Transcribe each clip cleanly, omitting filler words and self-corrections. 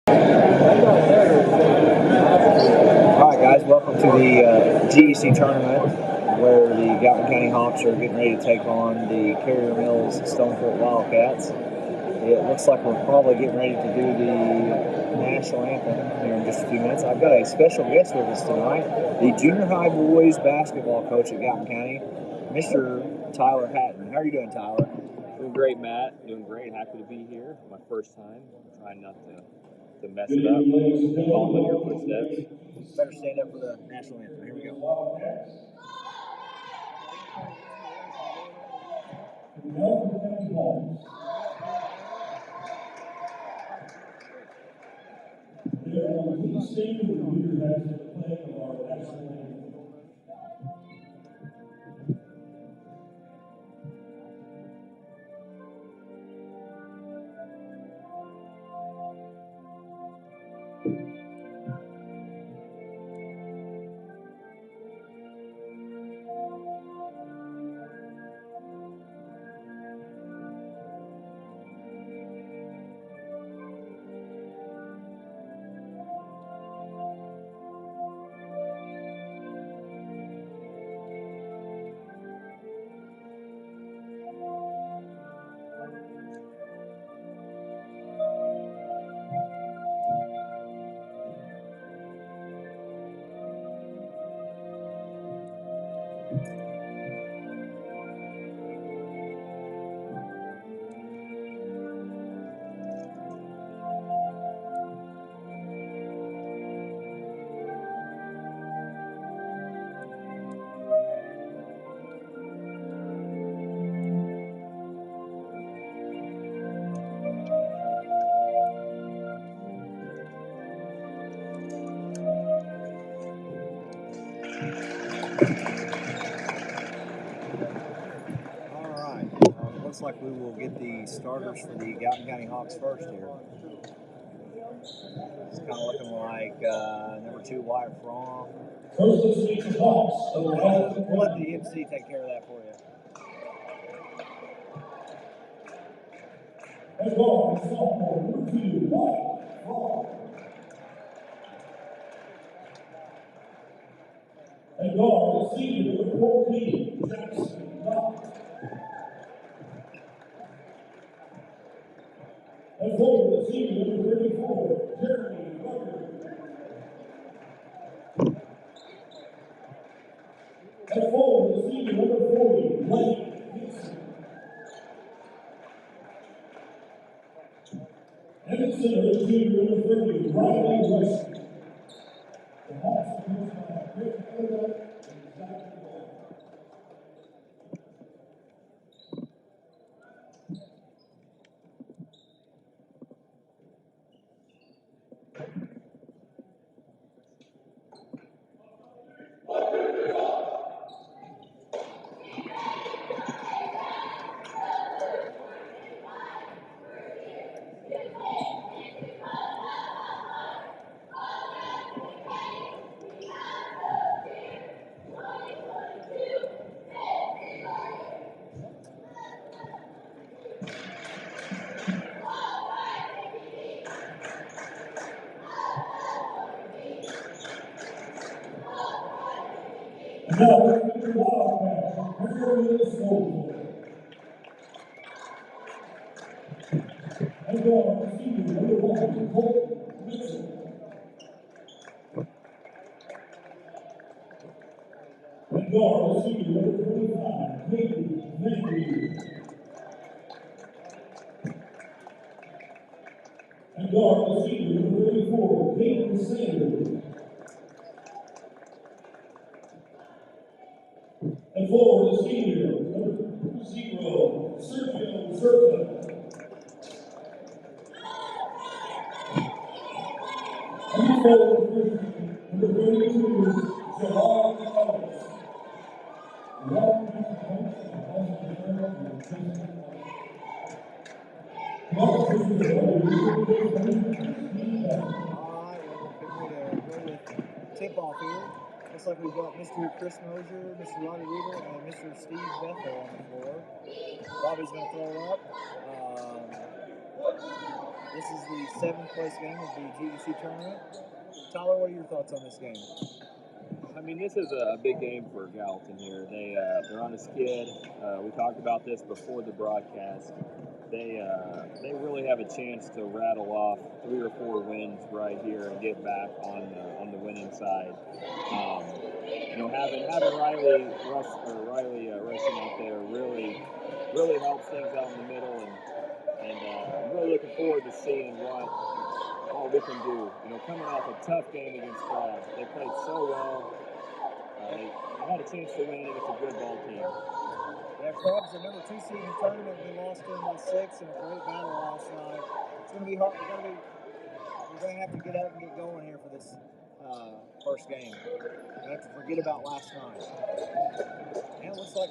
Alright guys, welcome to the GEC tournament where the Gauteng County Hawks are getting ready to take on the Carrier Mills Stonefoot Wildcats. It looks like we're probably getting ready to do the national anthem here in just a few minutes. I've got a special guest with us tonight, the junior high boys basketball coach at Gauteng County, Mr. Tyler Hatton. How are you doing, Tyler? Doing great, Matt. Doing great. Happy to be here. My first time. I'm trying not to mess it up. Follow in your footsteps. Better stand up for the national anthem. Here we go. Looks like we will get the starters for the Gauteng County Hawks first here. It's kind of looking like number 2, Wyatt Fromm. We'll let the MC take care of that for you. And guard, sophomore, number 2, Wyatt Fromm. And guard, senior, number 14, Jackson Knox. And forward, the senior, number 34, Jeremy Rucker. And forward, the senior, number 40, Lane Gibson. And the center, the junior, number 30, Riley West. The Hawks are coached by Rick Elder and Zach Ball. Now, the Wildcats, Carrier Mills Stonefoot. And guard, senior, number 1, Colton Mitchell. And guard, senior, number 25, Hayden Vandermeer. And guard, senior, number 34, Hayden Sanders. And forward, the senior, number 0, Sergio Zerta. And forward, number 32, Jahar Ellis. Tip-off here. Looks like we've got Mr. Chris Mosier, Mr. Roddy Reeder, and Mr. Steve Bethel on the floor. Bobby's going to throw it up. This is the 7th place game of the GEC tournament. Tyler, what are your thoughts on this game? I mean, this is a big game for Gallatin here. They're on a skid. We talked about this before the broadcast. They really have a chance to rattle off 3 or 4 wins right here and get back on the winning side. Having Riley rushing out there really helps things out in the middle, and I'm really looking forward to seeing what all we can do. Coming off a tough game against Crab, they played so well. They had a chance to win against a good ball team. Yeah, Crab's the number 2 seed in the tournament. We lost to them by 6 in a great battle last night. It's going to be hard. We're going to have to get up and get going here for this first game. We have to forget about last night. And it looks like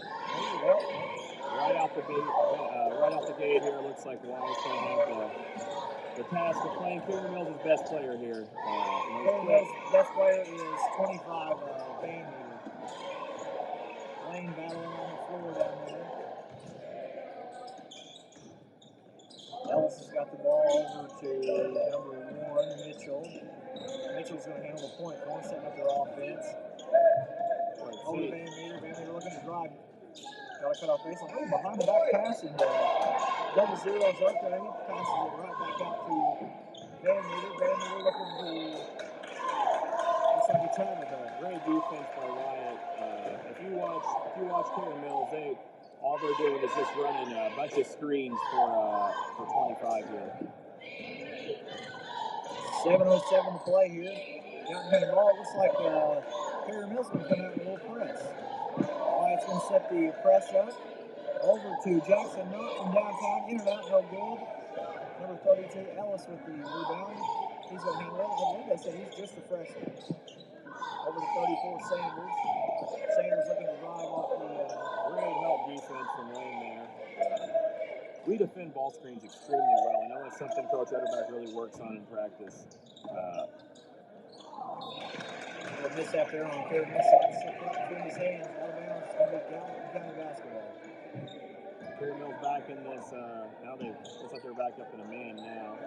right out the gate here. It looks like Wyatt's going to have the task of playing Kieran Mills' best player here. Kieran Mills' best player is 25 Van Meter. Lane battling on the floor down there. Ellis has got the ball over to number 1, Mitchell. Mitchell's going to handle the point for him, setting up their offense. Over to Van Meter. Van Meter looking to drive. Got to cut off baseline. Oh, behind the back pass and double zero Zarka. He passes it right back out to Van Meter. Van Meter looking to. Looks like a time ago. Great defense by Wyatt. If you watch Kieran Mills, all they're doing is just running a bunch of screens for 25 here. 7:07 to play here. Got the ball. It looks like Kieran Mills going to come out in a little press. Wyatt's going to set the press up. Over to Jackson Knott from downtown. In and out, no good. Number 32, Ellis with the rebound. He's going to handle it. I believe they said he's just a freshman. Over to 34, Sanders. Sanders looking to drive off the great help defense from Lane there. We defend ball screens extremely well. I know that's something Coach Etterbeck really works on in practice. A mishap there on third miss. Slipped right between his hands. Out of bounds. It's going to be Gallatin County basketball. Kieran Mills back in this. Now they looks like they're back up in a man now.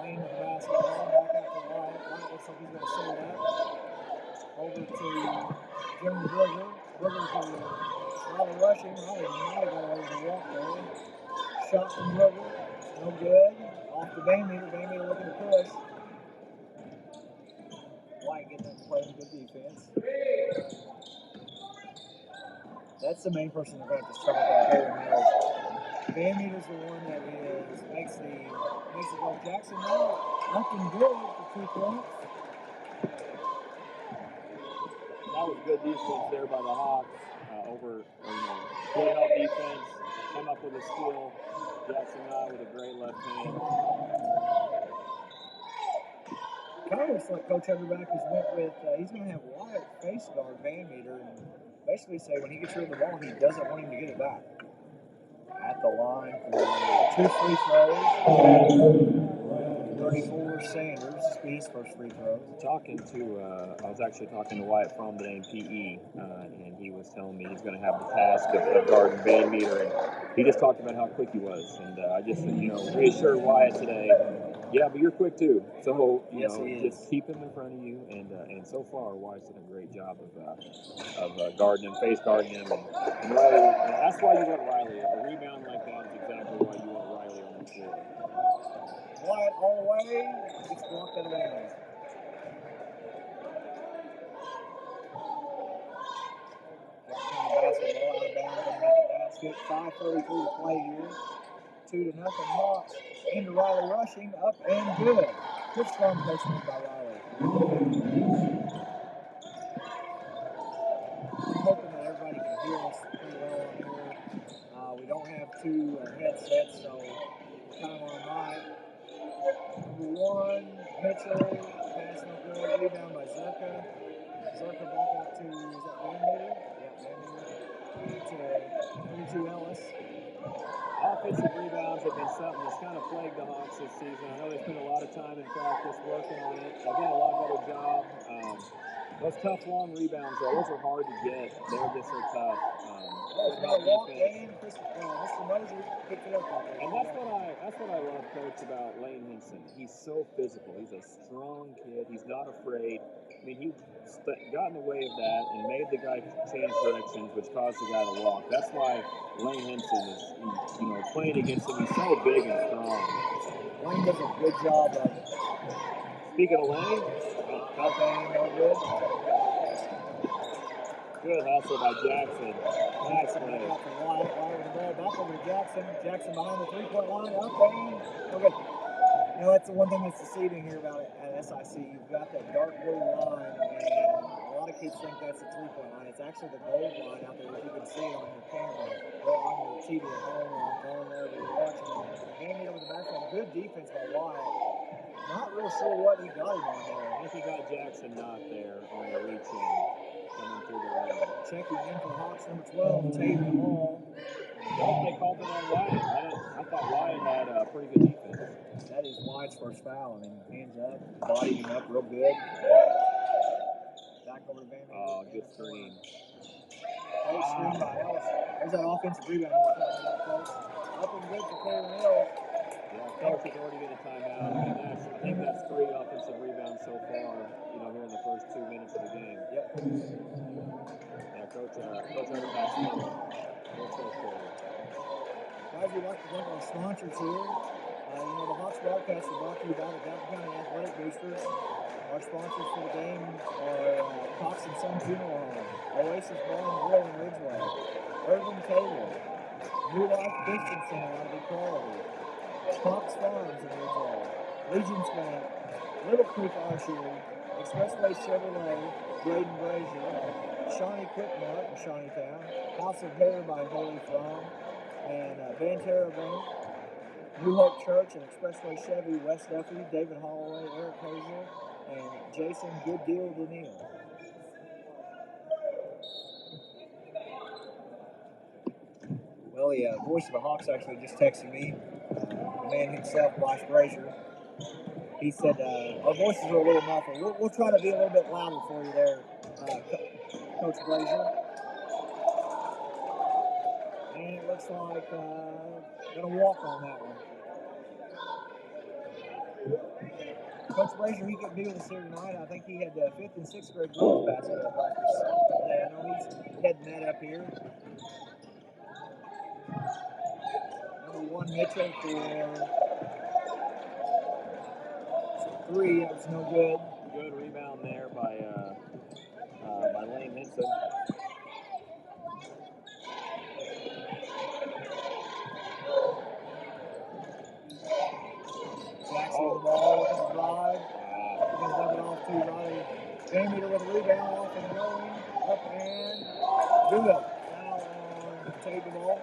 Lane with the basketball. Back out to Wyatt. Wyatt looks like he's going to set it up. Over to Jimmy Brugger. Brugger to Riley rushing. Riley might have got over the walk there. Shot from Brugger. No good. Off the Van Meter. Van Meter looking to push. White getting up and playing good defense. That's the main person they're going to have to start with, Kieran Mills. Van Meter's the one that makes it go. Jackson now looking good for 2 points. That was good defense there by the Hawks. Good help defense. Come up with a steal. Jackson Knott with a great left hand. Kind of looks like Coach Etterbeck has went with, he's going to have Wyatt face guard Van Meter and basically say when he gets rid of the ball, he doesn't want him to get it back. At the line for 2 free throws. 34 Sanders. This will be his first free throw. I was actually talking to Wyatt from the name PE, and he was telling me he's going to have the task of guarding Van Meter, and he just talked about how quick he was, and I just reassured Wyatt today. Yeah, but you're quick too. So just keep him in front of you, and so far Wyatt's done a great job of guarding him, face guarding him, and Riley. And that's why you want Riley. A rebound like that is exactly why you want Riley on the floor. Wyatt all the way. It's blocked out of bounds. Basketball out of bounds underneath the basket. 5:33 to play here. 2-0 Hawks into Riley rushing up and good. Good strong placement by Riley. I'm hoping that everybody can hear us pretty well on here. We don't have 2 headsets, so we're kind of on mic. Number 1, Mitchell, pass no good, rebound by Zarka. Zarka back out to, is that Van Meter? Yeah, Van Meter. To 32 Ellis. Offensive rebound rebounds have been something that's kind of plagued the Hawks this season. I know they spent a lot of time in practice working on it. They've done a lot better job. Those tough long rebounds, though, those are hard to get. They're just so tough. It's not a walk in. Mr. Moser picked it up. And that's what I love, Coach, about Lane Henson. He's so physical. He's a strong kid. He's not afraid. I mean, he got in the way of that and made the guy change directions, which caused the guy to walk. That's why Lane Henson is, playing against him. He's so big and strong. Lane does a good job of it. Speaking of Lane, no good. Good hustle by Jackson. Nice play. Wyatt with the ball back over to Jackson. Jackson behind the three-point line. Up and okay. That's the one thing that's deceiving here about it at SIC. You've got that dark blue line, and a lot of kids think that's the three-point line. It's actually the gold line out there, if you can see it on your camera or on your TV at home or on wherever you're watching it. Game over the backline. Good defense by Wyatt. Not real sure what he got him on there. I think he got Jackson not there on the reach-in. Coming through the lane. Checking in for Hawks number 12, Tate the ball. Nope, they called it on Wyatt. I thought Wyatt had a pretty good defense. That is Wyatt's first foul. I mean, hands up, bodied him up real good. Back over to Van. Oh, good screen. Great screen by Ellis. There's that offensive rebound we're talking about, folks. Up and good for Carey Mills. Yeah, Coach has already get a timeout. I think that's 3 offensive rebounds so far, here in the first 2 minutes of the game. Yep. Yeah, Coach already passed it. Guys, we'd like to thank our sponsors here. The Hawks broadcast is brought to you by the Dalton County Athletic Boosters. Our sponsors for the game are Cox and Son Funeral Home, Oasis Bar and Grill in Ridgeway, Irvin Taylor, New Life Christian Center out of Equality, Cox Farms in Ridgeway, Legion's Bank, Little Creek Archery, Expressway Chevrolet, Braden Brazier, Shawnee Quickmart in Shawneetown, House of Hair by Holy From, and Van Terrebonne, New Hope Church and Expressway Chevy, West Duffy, David Holloway, Eric Hazel, and Jason Good Deal Daniil. Well, the voice of the Hawks actually just texted me. The man himself, Bryce Brazier. He said, our voices are a little muffled. We'll try to be a little bit louder for you there, Coach Brazier. And it looks like going to walk on that one. Coach Brazier, he couldn't be with us here tonight. I think he had 5th and 6th grade girls basketball practice today. I know he's heading that up here. Number 1, Mitchell for 3. That was no good. Good rebound there by Lane Henson. Jackson with the ball, looking to drive. He's dumping it off to Riley. Van Meter with a rebound, off and going. Up and good. Foul on Tate the ball.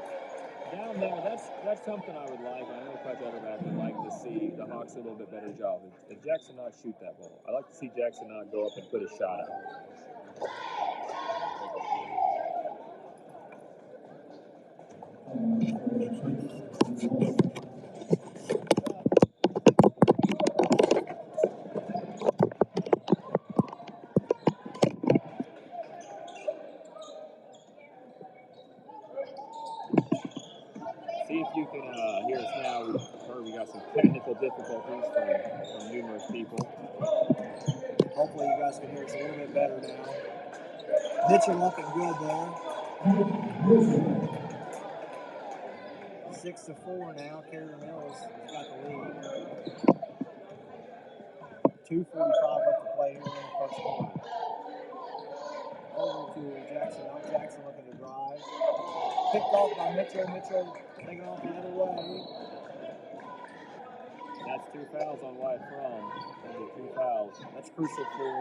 Down there, that's something I would like. I know Coach Etterback would like to see the Hawks do a little bit better job. If Jackson not shoot that ball, I like to see Jackson not go up and put a shot out. See if you can hear us now. We've heard we got some technical difficulties from numerous people. Hopefully you guys can hear us a little bit better now. Mitchell looking good there. 6-4 now. Carey Mills has got the lead. 2:45 left to play here in the first quarter. Over to Jackson. Now Jackson looking to drive. Picked off by Mitchell. Mitchell taking off the other way. That's 2 fouls on Wyatt From. That'll be 2 fouls. That's crucial for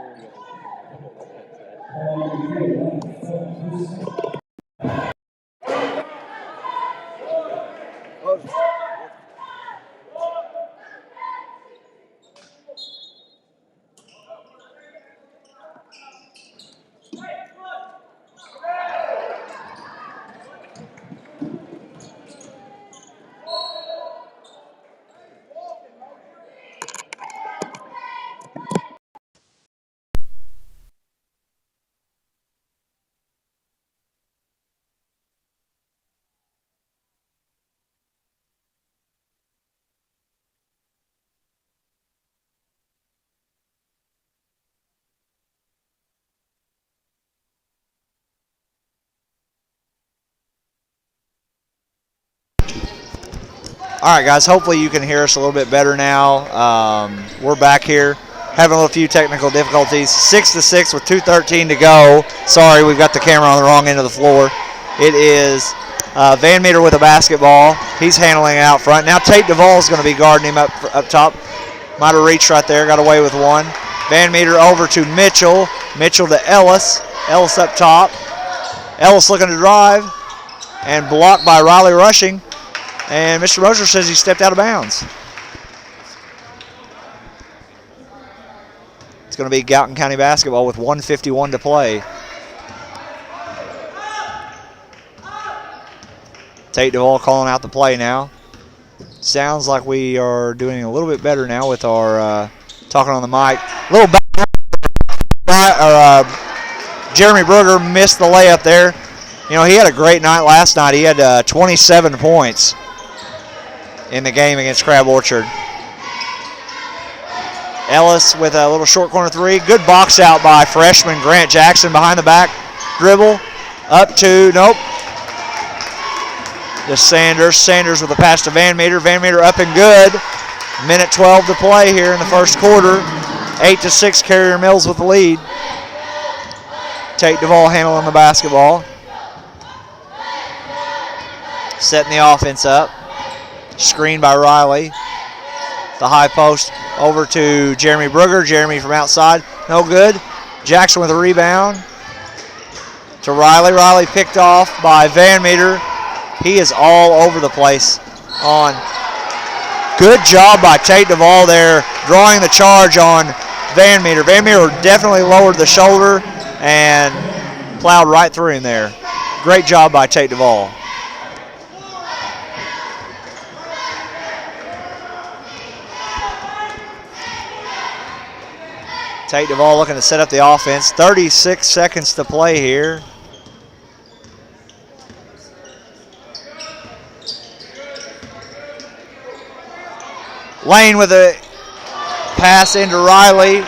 All right, guys, hopefully you can hear us a little bit better now. We're back here having a few technical difficulties. 6-6 with 2:13 to go. Sorry, we've got the camera on the wrong end of the floor. It is Van Meter with a basketball. He's handling it out front. Now Tate Duvall is going to be guarding him up top. Might have reached right there. Got away with one. Van Meter over to Mitchell. Mitchell to Ellis. Ellis up top. Ellis looking to drive. And blocked by Riley Rushing. And Mr. Moser says he stepped out of bounds. It's going to be Gallatin County basketball with 1:51 to play. Tate Duvall calling out the play now. Sounds like we are doing a little bit better now with our talking on the mic. A little back. Jeremy Brugger missed the layup there. You know, he had a great night last night. He had 27 points in the game against Crab Orchard. Ellis with a little short corner three. Good box out by freshman Grant Jackson behind the back. Dribble up to, nope. Just Sanders. Sanders with a pass to Van Meter. Van Meter up and good. Minute 12 to play here in the first quarter. 8-6, Carrier Mills with the lead. Tate Duvall handling the basketball. Setting the offense up. Screen by Riley. The high post over to Jeremy Brugger. Jeremy from outside. No good. Jackson with a rebound. To Riley. Riley picked off by Van Meter. He is all over the place on. Good job by Tate Duvall there, drawing the charge on Van Meter. Van Meter definitely lowered the shoulder and plowed right through him there. Great job by Tate Duvall. Tate Duvall looking to set up the offense. 36 seconds to play here. Lane with a pass into Riley.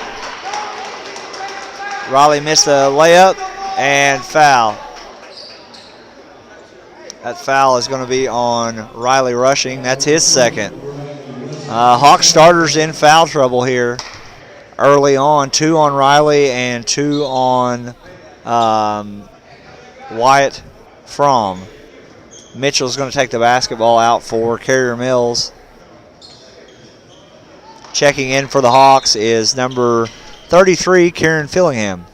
Riley missed the layup and foul. That foul is going to be on Riley Rushing. That's his second. Hawk starters in foul trouble here early on. 2 on Riley and 2 on Wyatt Fromm. Mitchell's going to take the basketball out for Carrier Mills. Checking in for the Hawks is number 33, Karen Fillingham.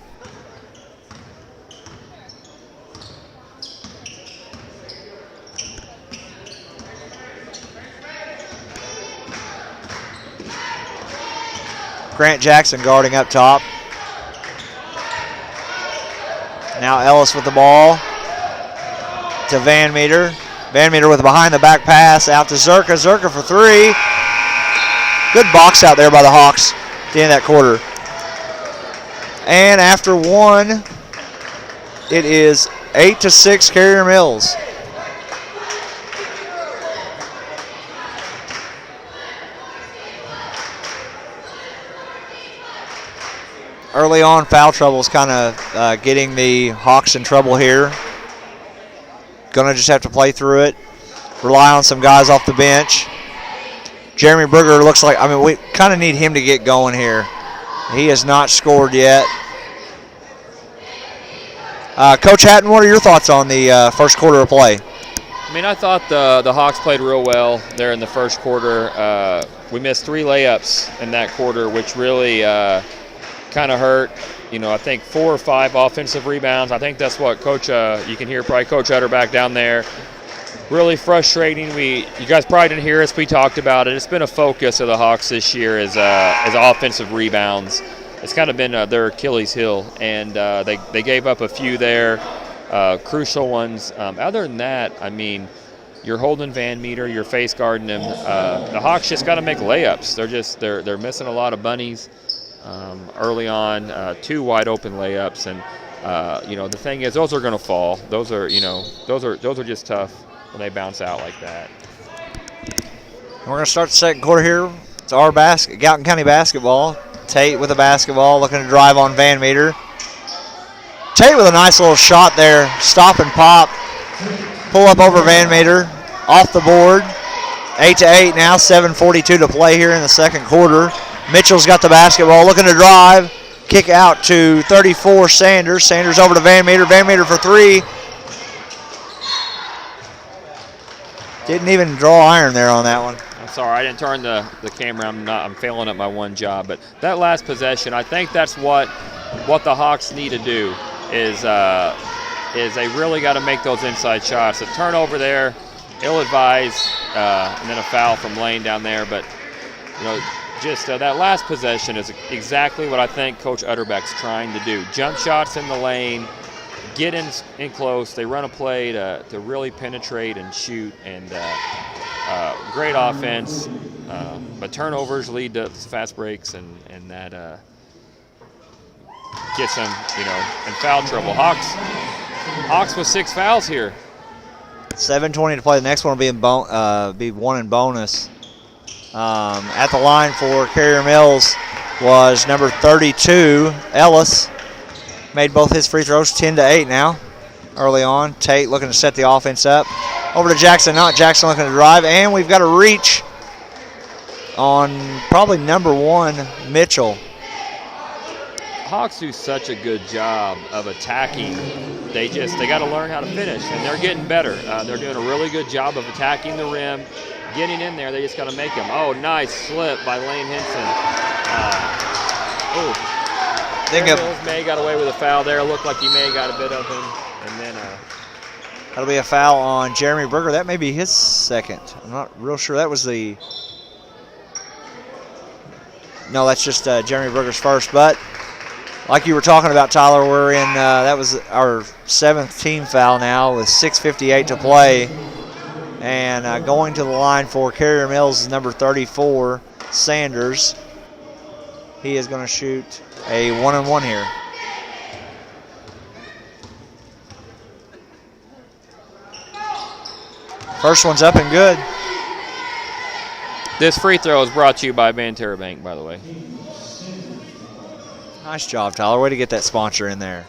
Grant Jackson guarding up top. Now Ellis with the ball to Van Meter. Van Meter with a behind-the-back pass out to Zerka. Zerka for 3. Good box out there by the Hawks at the end of that quarter. And after 1, it is 8-6 Carrier Mills. Early on, foul trouble is kind of getting the Hawks in trouble here. Gonna just have to play through it. Rely on some guys off the bench. Jeremy Brugger looks like, we kind of need him to get going here. He has not scored yet. Coach Hatton, what are your thoughts on the first quarter of play? I thought the Hawks played real well there in the first quarter. We missed 3 layups in that quarter, which really kind of hurt. I think 4 or 5 offensive rebounds. I think that's what Coach, you can hear probably Coach Utter back down there. Really frustrating. You guys probably didn't hear us. We talked about it. It's been a focus of the Hawks this year as offensive rebounds. It's kind of been their Achilles heel, and they gave up a few there, crucial ones. Other than that, you're holding Van Meter, you're face guarding him. The Hawks just got to make layups. They're missing a lot of bunnies early on. 2 wide open layups, and the thing is, those are going to fall. Those are just tough when they bounce out like that. We're going to start the second quarter here. It's our Gallatin County basketball. Tate with a basketball, looking to drive on Van Meter. Tate with a nice little shot there. Stop and pop. Pull up over Van Meter. Off the board. 8-8 now, 7:42 to play here in the second quarter. Mitchell's got the basketball, looking to drive. Kick out to 34, Sanders. Sanders over to Van Meter. Van Meter for three. Didn't even draw iron there on that one. I'm sorry, I didn't turn the camera. I'm failing at my one job. But that last possession, I think that's what the Hawks need to do is they really got to make those inside shots. A turnover there, ill-advised, and then a foul from Lane down there. But just that last possession is exactly what I think Coach Utterbeck's trying to do. Jump shots in the lane, get in close. They run a play to really penetrate and shoot, and great offense. But turnovers lead to fast breaks, and that gets them, in foul trouble. Hawks with 6 fouls here. 7:20 to play. The next one will be one in bonus. At the line for Carrier Mills was number 32, Ellis. Made both his free throws, 10-8 now. Early on, Tate looking to set the offense up. Over to Jackson, not Jackson looking to drive, and we've got a reach on probably number 1, Mitchell. Hawks do such a good job of attacking. They got to learn how to finish, and they're getting better. They're doing a really good job of attacking the rim, getting in there. They just got to make them. Oh, nice slip by Lane Henson. Mills may got away with a foul there. Looked like he may have got a bit of him, and then that'll be a foul on Jeremy Berger. That may be his second. I'm not real sure. That was the. No, that's just Jeremy Berger's first. But like you were talking about, Tyler, we're in. That was our 7th team foul now with 6:58 to play, and going to the line for Carrier Mills is number 34, Sanders. He is going to shoot a 1-on-1 here. First one's up and good. This free throw is brought to you by Banterra Bank, by the way. Nice job, Tyler. Way to get that sponsor in there.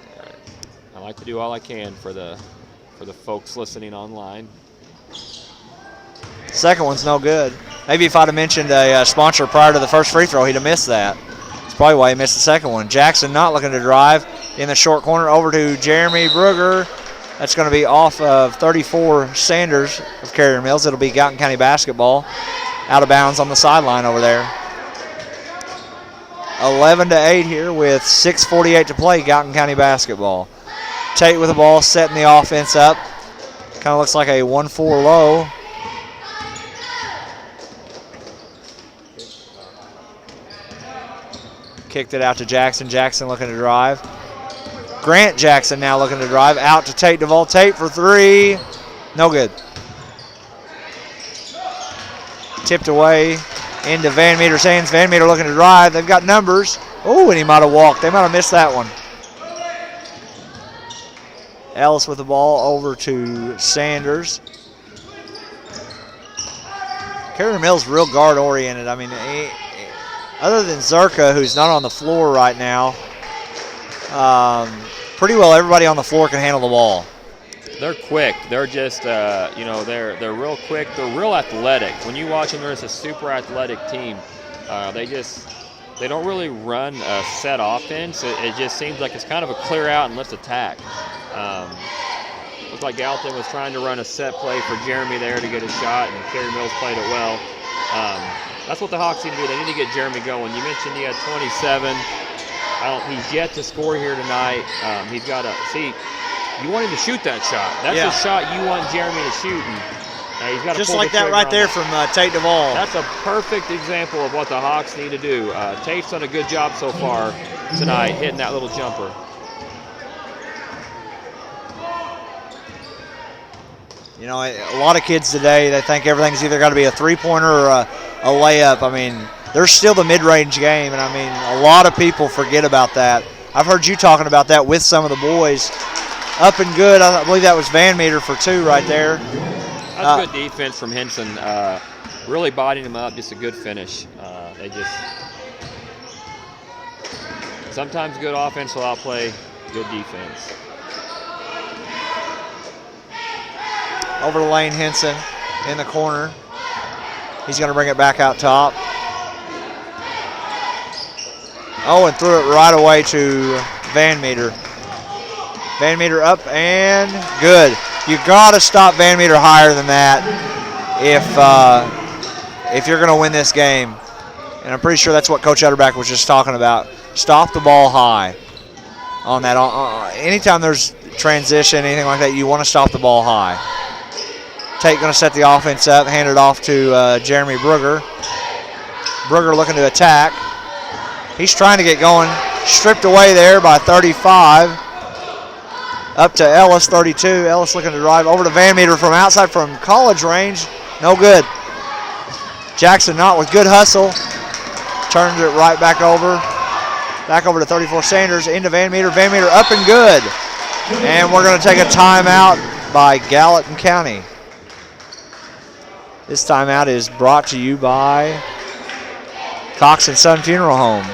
I like to do all I can for the folks listening online. Second one's no good. Maybe if I'd have mentioned a sponsor prior to the first free throw, he'd have missed that. That's probably why he missed the second one. Jackson not looking to drive in the short corner over to Jeremy Brugger. That's going to be off of 34, Sanders of Carrier Mills. It'll be Gallatin County basketball. Out of bounds on the sideline over there. 11-8 here with 6:48 to play, Gallatin County basketball. Tate with the ball, setting the offense up. Kind of looks like a 1-4 low. Kicked it out to Jackson. Jackson looking to drive. Grant Jackson now looking to drive. Out to Tate Duvall. Tate for three. No good. Tipped away into Van Meter's hands. Van Meter looking to drive. They've got numbers. Oh, and he might have walked. They might have missed that one. Ellis with the ball over to Sanders. Carrier Mills real guard oriented. I mean, other than Zerka, who's not on the floor right now, pretty well everybody on the floor can handle the ball. They're quick. They're just, they're real quick. They're real athletic. When you watch them, they're just a super athletic team. They don't really run a set offense. It just seems like it's kind of a clear out and let's attack. Looked like Gallatin was trying to run a set play for Jeremy there to get a shot, and Carrier Mills played it well. That's what the Hawks need to do. They need to get Jeremy going. You mentioned he had 27. He's yet to score here tonight. He's got to see. You want him to shoot that shot. That's the shot you want Jeremy to shoot. And, he's got to just like that right there from Tate Duvall. That's a perfect example of what the Hawks need to do. Tate's done a good job so far tonight, hitting that little jumper. You know, a lot of kids today, they think everything's either got to be a three-pointer or a layup. I mean, there's still the mid-range game, and I mean, a lot of people forget about that. I've heard you talking about that with some of the boys. Up and good. I believe that was Van Meter for two right there. That's good defense from Henson. Really bodying him up. Just a good finish. Sometimes good offense will outplay good defense. Over to Lane Henson in the corner. He's going to bring it back out top. Oh, and threw it right away to Van Meter. Van Meter up and good. You got to stop Van Meter higher than that if you're going to win this game. And I'm pretty sure that's what Coach Utterback was just talking about. Stop the ball high on that. Anytime there's transition, anything like that, you want to stop the ball high. Tate going to set the offense up, hand it off to Jeremy Brugger. Brugger looking to attack. He's trying to get going. Stripped away there by 35. Up to Ellis, 32. Ellis looking to drive over to Van Meter from outside from college range. No good. Jackson Knott with good hustle. Turns it right back over. Back over to 34 Sanders. Into Van Meter. Van Meter up and good. And we're going to take a timeout by Gallatin County. This timeout is brought to you by Cox and Son Funeral Home.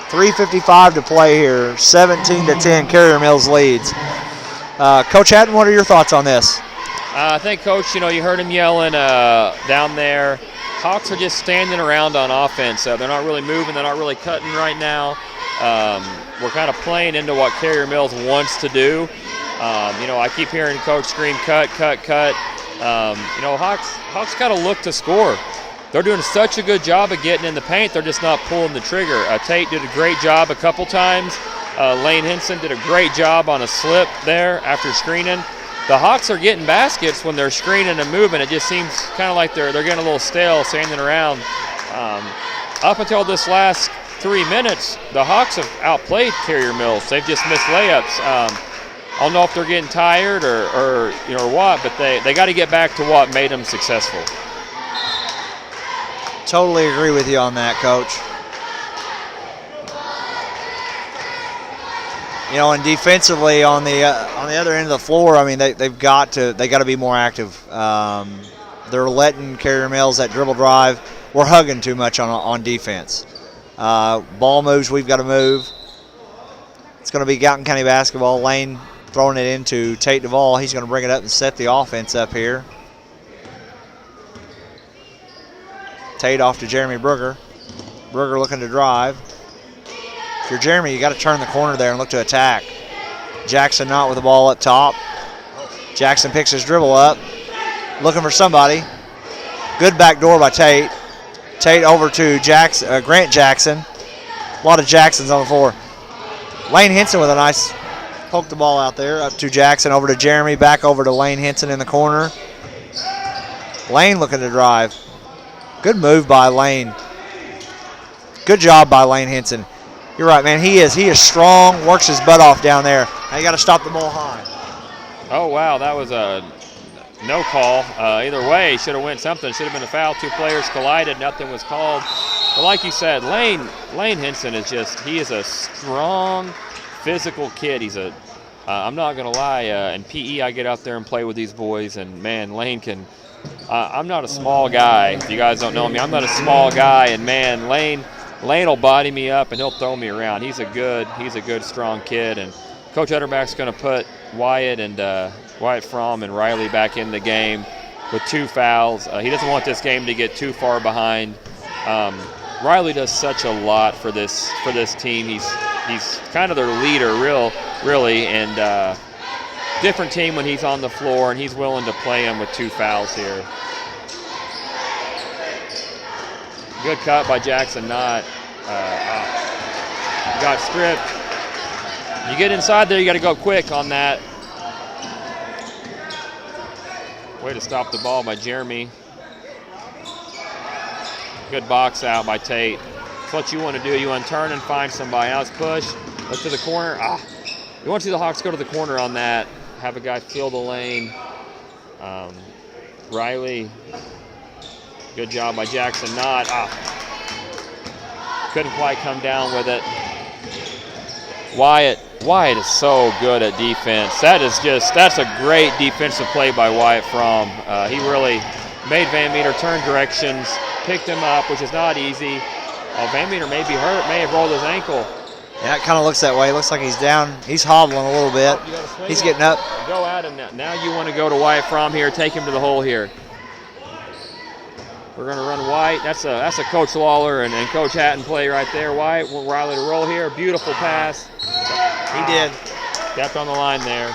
3:55 to play here. 17-10, Carrier Mills leads. Coach Hatton, what are your thoughts on this? I think, Coach, you heard him yelling down there. Hawks are just standing around on offense. They're not really moving. They're not really cutting right now. We're kind of playing into what Carrier Mills wants to do. I keep hearing Coach scream, cut, cut, cut. Hawks got to look to score. They're doing such a good job of getting in the paint, they're just not pulling the trigger. Tate did a great job a couple times. Lane Henson did a great job on a slip there after screening. The Hawks are getting baskets when they're screening and moving. It just seems kind of like they're getting a little stale standing around. Up until this last 3 minutes, the Hawks have outplayed Carrier Mills. They've just missed layups. I don't know if they're getting tired or what, but they got to get back to what made them successful. Totally agree with you on that, Coach. And defensively on the other end of the floor, I mean, they got to be more active. They're letting Carrier Mills that dribble drive. We're hugging too much on defense. Ball moves, we've got to move. It's going to be Gallatin County basketball. Lane throwing it into Tate Duvall. He's going to bring it up and set the offense up here. Tate off to Jeremy Brugger. Brugger looking to drive. If you're Jeremy, you got to turn the corner there and look to attack. Jackson Knott with the ball up top. Jackson picks his dribble up. Looking for somebody. Good back door by Tate. Tate over to Grant Jackson. A lot of Jacksons on the floor. Lane Henson with a nice poke the ball out there. Up to Jackson, over to Jeremy, back over to Lane Henson in the corner. Lane looking to drive. Good move by Lane. Good job by Lane Henson. You're right, man. He is strong, works his butt off down there. Now you got to stop the ball high. Oh, wow, that was a no call. Either way, should have went something. Should have been a foul. Two players collided. Nothing was called. But like you said, Lane Henson he is a strong, physical kid. I'm not going to lie, in PE I get out there and play with these boys, and, man, Lane can I'm not a small guy. If you guys don't know me, I'm not a small guy, and, man, Lane will body me up and he'll throw me around. He's a good, strong kid, and Coach Utterback's going to put Wyatt Fromm and Riley back in the game with 2 fouls. He doesn't want this game to get too far behind. Riley does such a lot for this team. He's kind of their leader, really, and different team when he's on the floor, and he's willing to play him with 2 fouls here. Good cut by Jackson Knott. Got stripped. You get inside there, you got to go quick on that. Way to stop the ball by Jeremy. Good box out by Tate. That's what you want to do. You want to turn and find somebody else. Push. Look to the corner. You want to see the Hawks go to the corner on that. Have a guy fill the lane. Riley. Good job by Jackson Knott. Couldn't quite come down with it. Wyatt is so good at defense. That's a great defensive play by Wyatt Fromm. He really made Van Meter turn directions, picked him up, which is not easy. Van Meter may be hurt, may have rolled his ankle. Yeah, it kind of looks that way. It looks like he's down. He's hobbling a little bit. He's getting up. Go at him now. Now you want to go to Wyatt Fromm here, take him to the hole here. We're going to run White. That's a Coach Lawler and Coach Hatton play right there. White, Riley to roll here. Beautiful pass. He did. Stepped on the line there.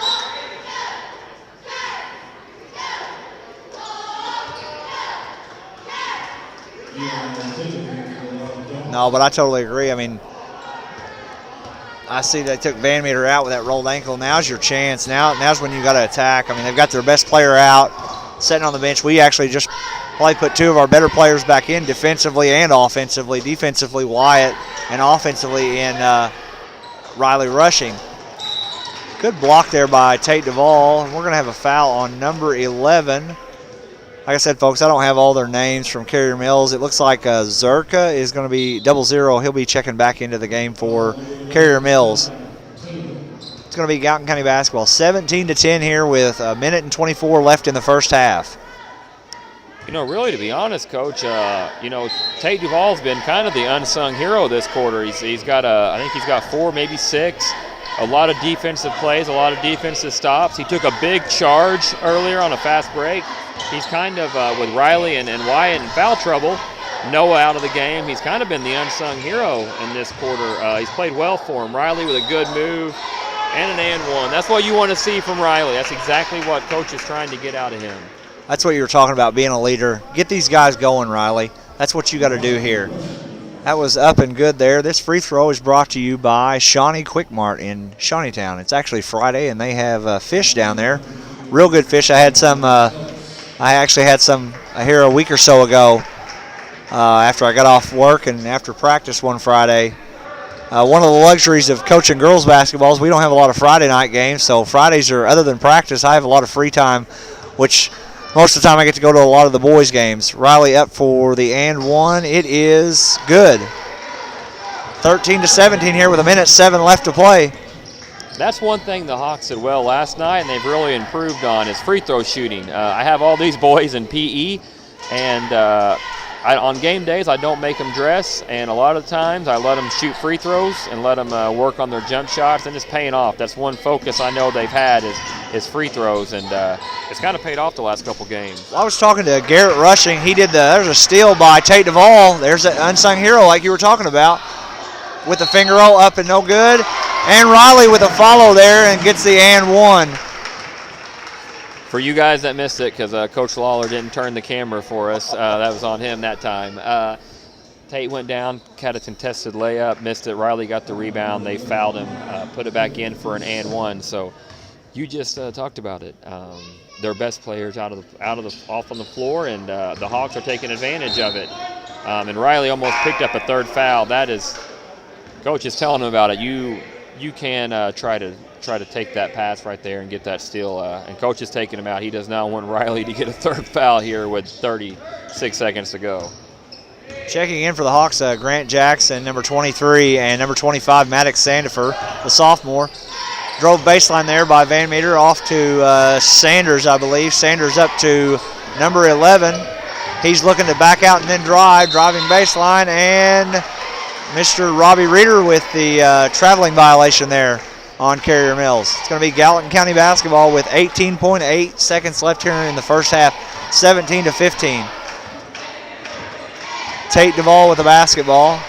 No, but I totally agree. I mean, I see they took Van Meter out with that rolled ankle. Now's your chance. Now's when you got to attack. I mean, they've got their best player out, sitting on the bench. We actually just probably put two of our better players back in defensively and offensively. Defensively, Wyatt, and offensively in Riley rushing. Good block there by Tate Duvall. We're going to have a foul on number 11. Like I said, folks, I don't have all their names from Carrier Mills. It looks like Zerka is going to be 00. He'll be checking back into the game for Carrier Mills. It's going to be Gallatin County basketball. 17-10 here with a minute and 24 left in the first half. You know, really, to be honest, Coach, Tate Duvall's been kind of the unsung hero this quarter. He's got I think he's got 4, maybe 6. A lot of defensive plays, a lot of defensive stops. He took a big charge earlier on a fast break. He's kind of, with Riley and Wyatt in foul trouble, Noah out of the game. He's kind of been the unsung hero in this quarter. He's played well for him. Riley with a good move and an and one. That's what you want to see from Riley. That's exactly what Coach is trying to get out of him. That's what you were talking about, being a leader. Get these guys going, Riley. That's what you got to do here. That was up and good there. This free throw is brought to you by Shawnee Quick Mart in Shawneetown. It's actually Friday, and they have fish down there. Real good fish. I actually had some here a week or so ago after I got off work and after practice one Friday. One of the luxuries of coaching girls basketball is we don't have a lot of Friday night games, so Fridays are, other than practice, I have a lot of free time, which most of the time I get to go to a lot of the boys' games. Riley up for the and one. It is good. 13-17 here with a minute 7 left to play. That's one thing the Hawks did well last night, and they've really improved on is free throw shooting. I have all these boys in PE, and on game days I don't make them dress, and a lot of times I let them shoot free throws and let them work on their jump shots, and it's paying off. That's one focus I know they've had is free throws, and it's kind of paid off the last couple games. Well, I was talking to Garrett Rushing. There's a steal by Tate Duvall. There's an unsung hero like you were talking about with the finger roll up and no good. And Riley with a follow there and gets the and one. For you guys that missed it, because Coach Lawler didn't turn the camera for us, that was on him that time. Tate went down, had a contested layup, missed it. Riley got the rebound. They fouled him, put it back in for an and one. So you just talked about it. Their best players off on the floor, and the Hawks are taking advantage of it. And Riley almost picked up a third foul. That is, Coach is telling him about it. You can try to take that pass right there and get that steal. And Coach is taking him out. He does not want Riley to get a third foul here with 36 seconds to go. Checking in for the Hawks, Grant Jackson, number 23, and number 25, Maddox Sandifer, the sophomore. Drove baseline there by Van Meter off to Sanders, I believe. Sanders up to number 11. He's looking to back out and then driving baseline, and Mr. Robbie Reeder with the traveling violation there on Carrier Mills. It's going to be Gallatin County basketball with 18.8 seconds left here in the first half, 17-15. Tate Duvall with the basketball.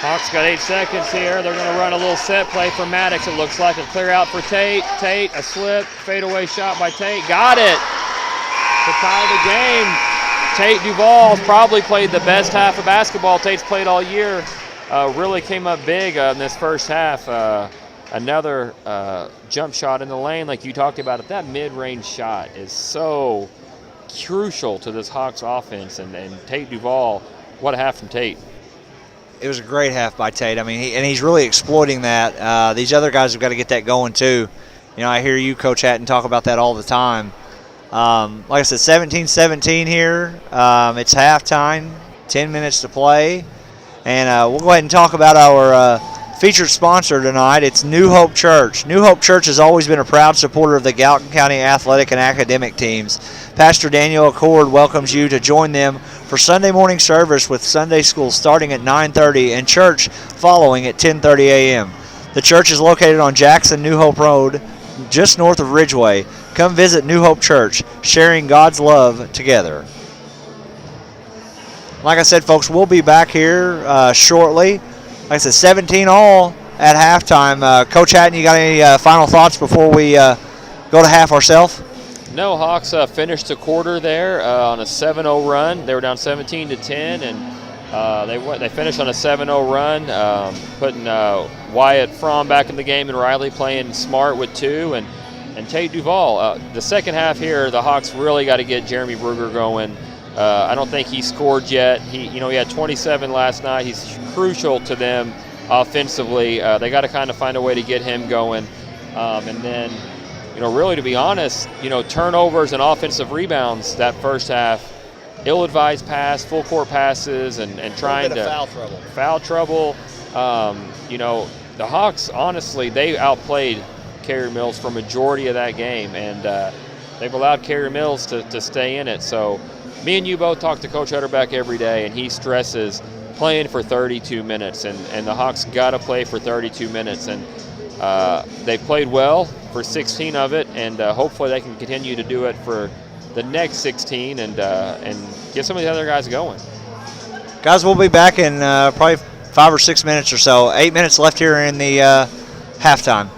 Hawks got 8 seconds here. They're going to run a little set play for Maddox, it looks like. A clear out for Tate. Tate, a slip, fadeaway shot by Tate. Got it to tie the game. Tate Duvall's probably played the best half of basketball Tate's played all year. Really came up big in this first half. Another jump shot in the lane like you talked about. That mid-range shot is so crucial to this Hawks offense. And Tate Duvall, what a half from Tate. It was a great half by Tate. I mean, he's really exploiting that. These other guys have got to get that going too. You know, I hear you, Coach Hatton, talk about that all the time. Like I said, 17-17 here. It's halftime, 10 minutes to play. And we'll go ahead and talk about our featured sponsor tonight. It's New Hope Church. New Hope Church has always been a proud supporter of the Gallatin County athletic and academic teams. Pastor Daniel Accord welcomes you to join them for Sunday morning service with Sunday school starting at 9:30 and church following at 10:30 a.m. The church is located on Jackson New Hope Road just north of Ridgeway. Come visit New Hope Church, sharing God's love together. Like I said, folks, we'll be back here shortly. Like I said, 17 all at halftime. Coach Hatton, you got any final thoughts before we go to half ourselves? No, Hawks finished the quarter there on a 7-0 run. They were down 17-10, and they finished on a 7-0 run, putting Wyatt Fromm back in the game and Riley playing smart with 2, and Tate Duval. The second half here, the Hawks really got to get Jeremy Bruger going. I don't think he scored yet. He had 27 last night. He's crucial to them offensively. They got to kind of find a way to get him going, and then. Really, to be honest, turnovers and offensive rebounds that first half, ill-advised pass, full court passes, and trying to foul trouble. The Hawks, honestly, they outplayed Carey Mills for majority of that game, and they've allowed Carey Mills to stay in it. So me and you both talk to Coach Utterback every day, and he stresses playing for 32 minutes, and the Hawks got to play for 32 minutes, and they've played well for 16 of it, and hopefully they can continue to do it for the next 16 and get some of the other guys going. Guys, we'll be back in probably 5 or 6 minutes or so. 8 minutes left here in the halftime.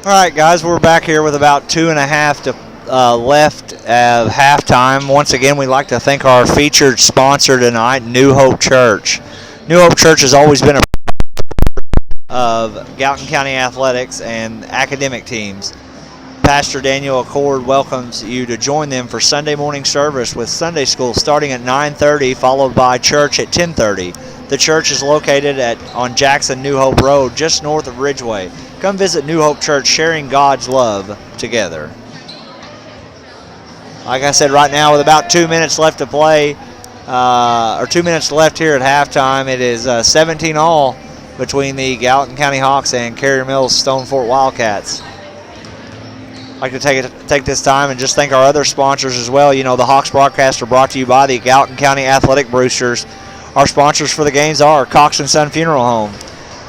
All right, guys, we're back here with about 2.5 left at halftime. Once again, we'd like to thank our featured sponsor tonight, New Hope Church. New Hope Church has always been a of Gallatin County athletics and academic teams. Pastor Daniel Accord welcomes you to join them for Sunday morning service with Sunday school starting at 9:30, followed by church at 10:30. The church is located on Jackson New Hope Road, just north of Ridgeway. Come visit New Hope Church, sharing God's love together. Like I said, right now with about 2 minutes left to play, or 2 minutes left here at halftime, it is 17-all between the Gallatin County Hawks and Carrier Mills Stone Fort Wildcats. I'd like to take this time and just thank our other sponsors as well. You know, the Hawks broadcast are brought to you by the Gallatin County Athletic Boosters. Our sponsors for the games are Cox & Son Funeral Home,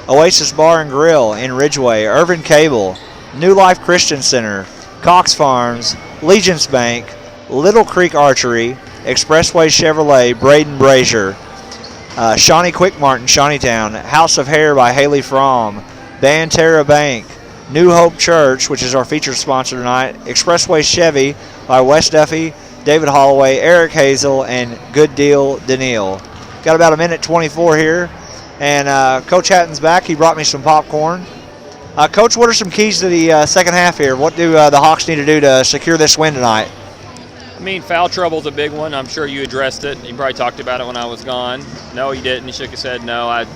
Oasis Bar and Grill in Ridgeway, Irvin Cable, New Life Christian Center, Cox Farms, Legence Bank, Little Creek Archery, Expressway Chevrolet, Braden Brazier, Shawnee Quick Mart in Shawneetown, House of Hair by Haley Fromm, Banterra Bank, New Hope Church, which is our featured sponsor tonight, Expressway Chevy by Wes Duffy, David Holloway, Eric Hazel, and Good Deal Daniil. Got about a minute 24 here, and Coach Hatton's back. He brought me some popcorn. Coach, what are some keys to the second half here? What do the Hawks need to do to secure this win tonight? I mean, foul trouble's a big one. I'm sure you addressed it. You probably talked about it when I was gone. No, you didn't. He shook his head. No, I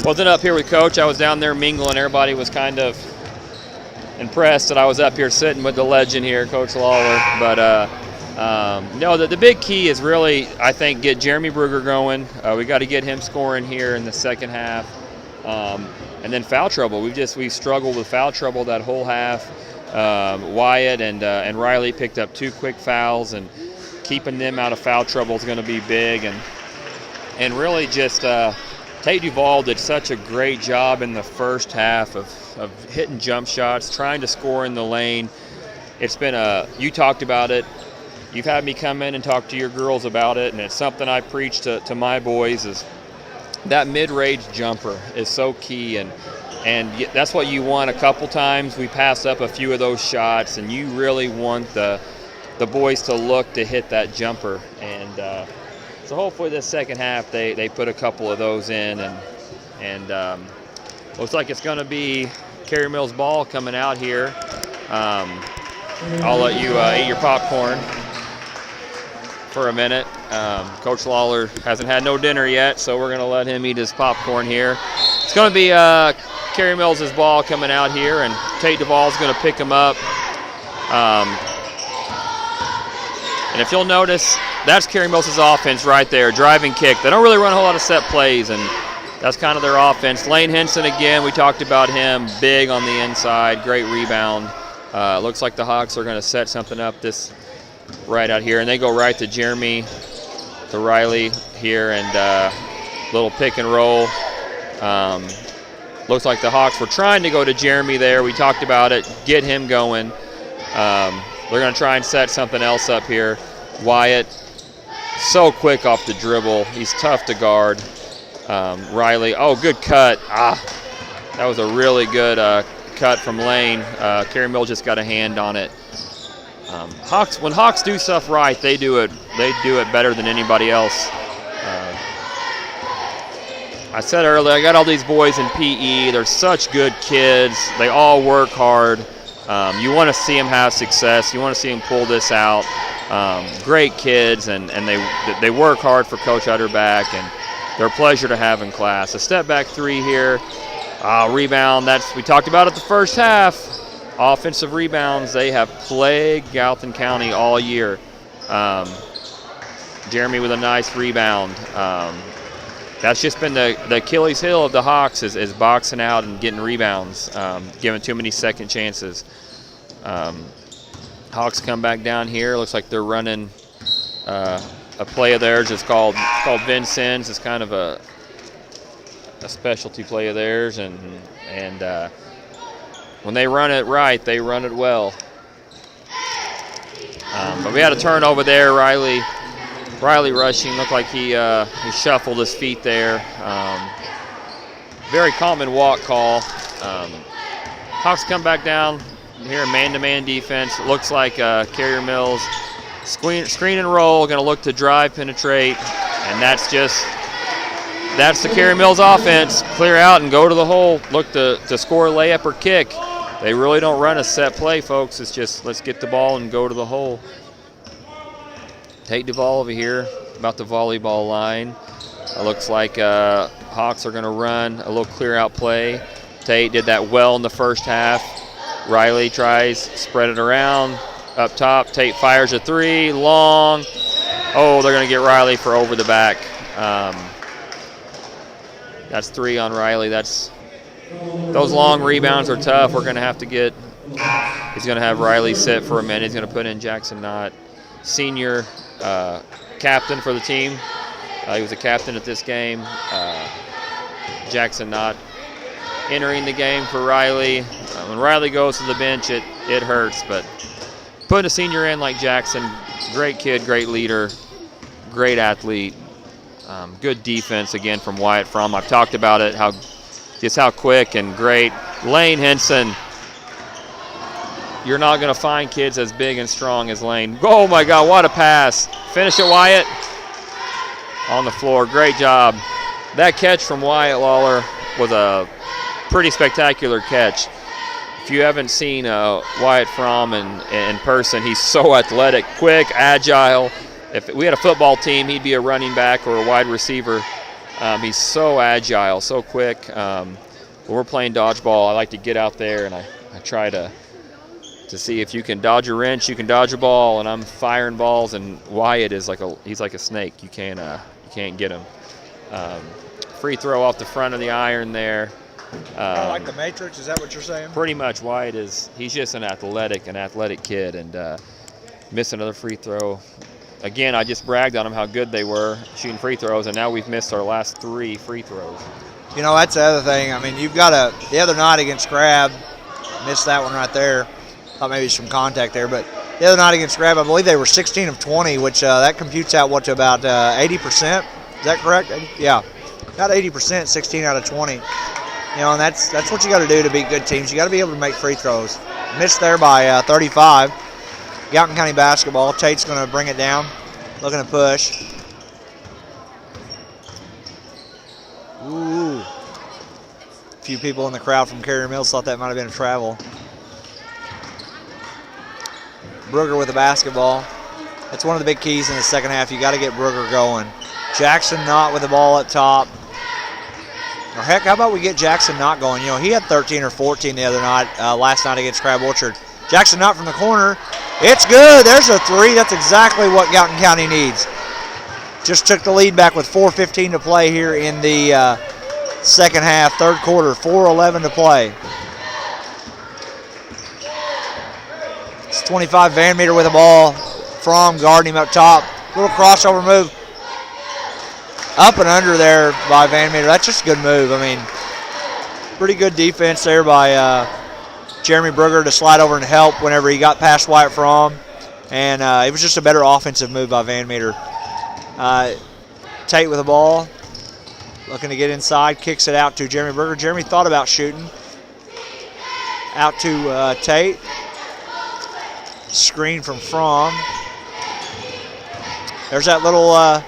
wasn't up here with Coach. I was down there mingling. Everybody was kind of impressed that I was up here sitting with the legend here, Coach Lawler. But no, the big key is really, I think, get Jeremy Brugger going. We got to get him scoring here in the second half. And then foul trouble. We struggled with foul trouble that whole half. Wyatt and Riley picked up 2 quick fouls, and keeping them out of foul trouble is going to be big. And really just Tate Duvall did such a great job in the first half of hitting jump shots, trying to score in the lane. It's been you talked about it. You've had me come in and talk to your girls about it, and it's something I preach to my boys is that mid-range jumper is so key, and that's what you want. A couple times we passed up a few of those shots, and you really want the boys to look to hit that jumper. And so hopefully this second half they put a couple of those in, and looks like it's going to be Carrier Mills ball coming out here. I'll let you eat your popcorn for a minute. Coach Lawler hasn't had no dinner yet, so we're going to let him eat his popcorn here. It's going to be Carrier Mills' ball coming out here, and Tate Duvall's going to pick him up. And if you'll notice, that's Carrier Mills' offense right there, driving kick. They don't really run a whole lot of set plays, and that's kind of their offense. Lane Henson again, we talked about him, big on the inside, great rebound. Looks like the Hawks are going to set something up this right out here, and they go right to Jeremy, to Riley here, and little pick and roll. Looks like the Hawks were trying to go to Jeremy there. We talked about it, get him going. They're going to try and set something else up here. Wyatt, so quick off the dribble. He's tough to guard. Riley, oh, good cut. That was a really good cut from Lane. Carrier Mill just got a hand on it. When Hawks do stuff right, they do it better than anybody else. I said earlier, I got all these boys in PE. They're such good kids. They all work hard. You want to see them have success. You want to see them pull this out. Great kids, and they work hard for Coach Utterback, and they're a pleasure to have in class. A step back three here. Rebound, we talked about it the first half. Offensive rebounds, they have plagued Gallatin County all year. Jeremy with a nice rebound. That's just been the Achilles heel of the Hawks is boxing out and getting rebounds, giving too many second chances. Hawks come back down here. Looks like they're running a play of theirs. It's called Vincennes. It's kind of a specialty play of theirs, and when they run it right, they run it well. But we had a turnover there. Riley rushing, looked like he shuffled his feet there. Very common walk call. Hawks come back down here, man-to-man defense. It looks like Carrier Mills screen and roll, going to look to drive, penetrate, and that's the Carrier Mills offense. Clear out and go to the hole. Look to score a layup or kick. They really don't run a set play, folks. It's just let's get the ball and go to the hole. Tate Duvall over here about the volleyball line. It looks like Hawks are going to run a little clear out play. Tate did that well in the first half. Riley tries, spread it around. Up top, Tate fires a three, long. Oh, they're going to get Riley for over the back. That's 3 on Riley. Those long rebounds are tough. We're going to have to get, he's going to have Riley sit for a minute. He's going to put in Jackson Knott, senior captain for the team. He was a captain at this game. Jackson Knott entering the game for Riley. When Riley goes to the bench, it hurts, but putting a senior in like Jackson, great kid, great leader, great athlete, good defense again from Wyatt Fromm. I've talked about it, how quick and great. Lane Henson, you're not going to find kids as big and strong as Lane. Oh my God, what a pass. Finish it, Wyatt. On the floor, great job. That catch from Wyatt Lawler was a pretty spectacular catch. If you haven't seen Wyatt Fromm in person, he's so athletic, quick, agile. If we had a football team, he'd be a running back or a wide receiver. He's so agile, so quick. When we're playing dodgeball, I like to get out there and I try to see if you can dodge a wrench, you can dodge a ball, and I'm firing balls. And Wyatt is he's like a snake. You can't get him. Free throw off the front of the iron there. Like the Matrix, is that what you're saying? Pretty much. Wyatt he's just an athletic kid, and missed another free throw. Again, I just bragged on them how good they were shooting free throws, and now we've missed our last 3 free throws. You know, that's the other thing. I mean, you've got the other night against Grab, missed that one right there. Thought maybe some contact there, but the other night against Grab, I believe they were 16 of 20, which that computes out to about 80%. Is that correct? Yeah, about 80%, 16 out of 20. You know, and that's what you got to do to beat good teams. You got to be able to make free throws. Missed there by 35. Gallatin County basketball. Tate's going to bring it down, looking to push. Ooh. A few people in the crowd from Carrier Mills thought that might have been a travel. Brugger with the basketball. That's one of the big keys in the second half. You got to get Brugger going. Jackson Knott with the ball up top. Or heck, how about we get Jackson Knott going? You know, he had 13 or 14 the other night, last night against Crab Orchard. Jackson Knott from the corner. It's good. There's a 3. That's exactly what Gallatin County needs. Just took the lead back with 4:15 to play here in the second half, third quarter. 4:11 to play. It's 25 Van Meter with the ball. Fromm guarding him up top. Little crossover move. Up and under there by Van Meter. That's just a good move. I mean, pretty good defense there by Jeremy Brugger to slide over and help whenever he got past Wyatt Fromm. And it was just a better offensive move by Van Meter. Tate with the ball. Looking to get inside. Kicks it out to Jeremy Brugger. Jeremy thought about shooting. Out to Tate. Screen from Fromm. There's that little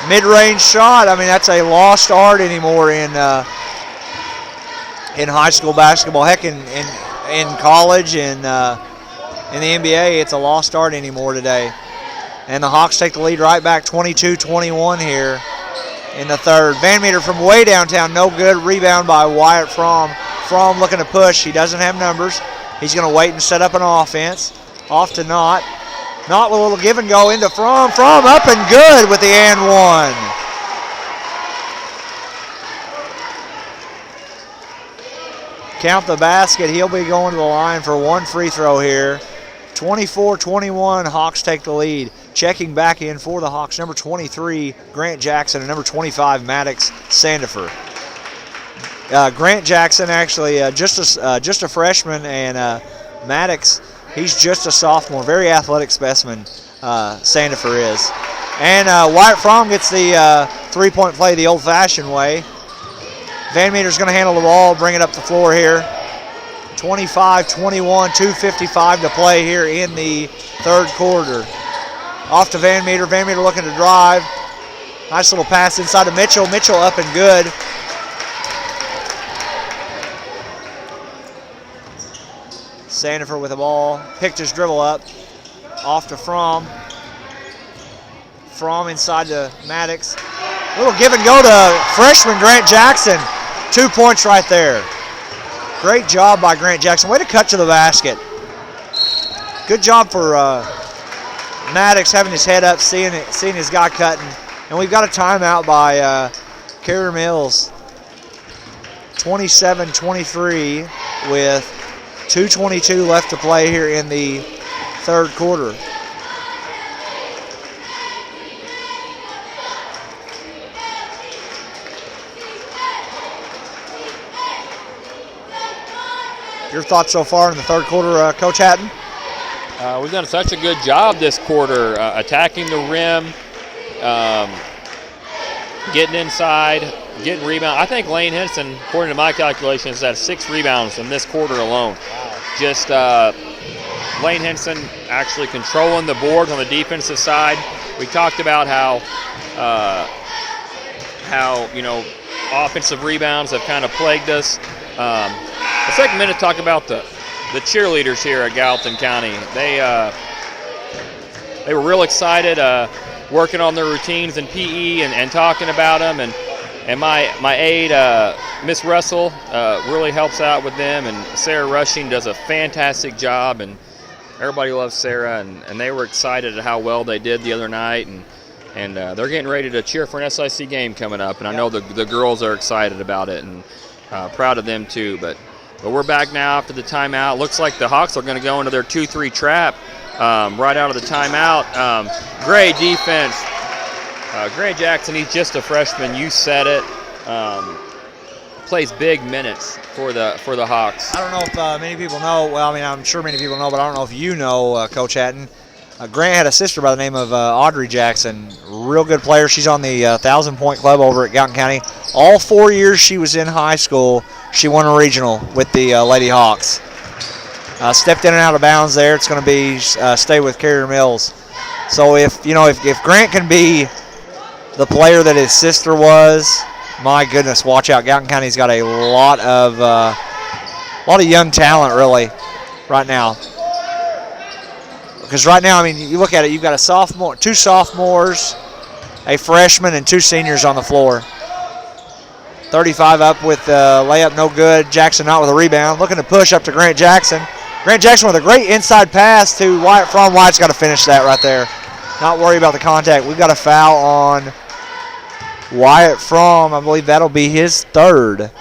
mid-range shot. I mean, that's a lost art anymore in high school basketball. Heck, in college and in the NBA, it's a lost art anymore today. And the Hawks take the lead right back, 22-21 here in the third. Van Meter from way downtown, no good. Rebound by Wyatt Fromm. Fromm looking to push. He doesn't have numbers. He's going to wait and set up an offense. Off to Knott. Knott with a little give and go into Fromm. Fromm up and good with the and one. Count the basket. He'll be going to the line for one free throw here. 24-21, Hawks take the lead. Checking back in for the Hawks, number 23, Grant Jackson, and number 25, Maddox Sandifer. Grant Jackson actually just a freshman, and Maddox, he's just a sophomore. Very athletic specimen, Sandifer is. And Wyatt Fromm gets the three-point play the old-fashioned way. Van Meter's going to handle the ball, bring it up the floor here. 25-21, 2:55 to play here in the third quarter. Off to Van Meter. Van Meter looking to drive. Nice little pass inside to Mitchell. Mitchell up and good. Sandifer with the ball. Picked his dribble up. Off to Fromm. Fromm inside to Maddox. Little give and go to freshman Grant Jackson. 2 points right there. Great job by Grant Jackson. Way to cut to the basket. Good job for Maddox having his head up, seeing his guy cutting. And we've got a timeout by Carrier Mills. 27-23 with 2:22 left to play here in the third quarter. Your thoughts so far in the third quarter, Coach Hatton? We've done such a good job this quarter, attacking the rim, getting inside, getting rebounds. I think Lane Henson, according to my calculations, has 6 rebounds in this quarter alone. Wow. Just Lane Henson actually controlling the boards on the defensive side. We talked about how offensive rebounds have kind of plagued us. Let's take a minute to talk about the cheerleaders here at Gallatin County. They were real excited, working on their routines in PE and talking about them. And my aide, Miss Russell, really helps out with them. And Sarah Rushing does a fantastic job. And everybody loves Sarah. And they were excited at how well they did the other night. And they're getting ready to cheer for an SIC game coming up. And I know the girls are excited about it and proud of them too. But we're back now after the timeout. Looks like the Hawks are going to go into their 2-3 trap right out of the timeout. Great defense. Grant Jackson, he's just a freshman. You said it. Plays big minutes for the Hawks. I don't know if many people know. Well, I mean, I'm sure many people know, but I don't know if you know, Coach Hatton. Grant had a sister by the name of Audrey Jackson. Real good player. She's on the 1,000-point club over at Gallatin County. All 4 years she was in high school, she won a regional with the Lady Hawks. Stepped in and out of bounds there. It's going to be stay with Carrier Mills. So if Grant can be the player that his sister was, my goodness, watch out. Gallatin County's got a lot of young talent really right now. Because right now, I mean, you look at it, you've got two sophomores, a freshman, and 2 seniors on the floor. 35 up with layup, no good. Jackson not with a rebound. Looking to push up to Grant Jackson. Grant Jackson with a great inside pass to Wyatt Fromm. Wyatt's got to finish that right there. Not worry about the contact. We've got a foul on Wyatt Fromm. I believe that'll be his third.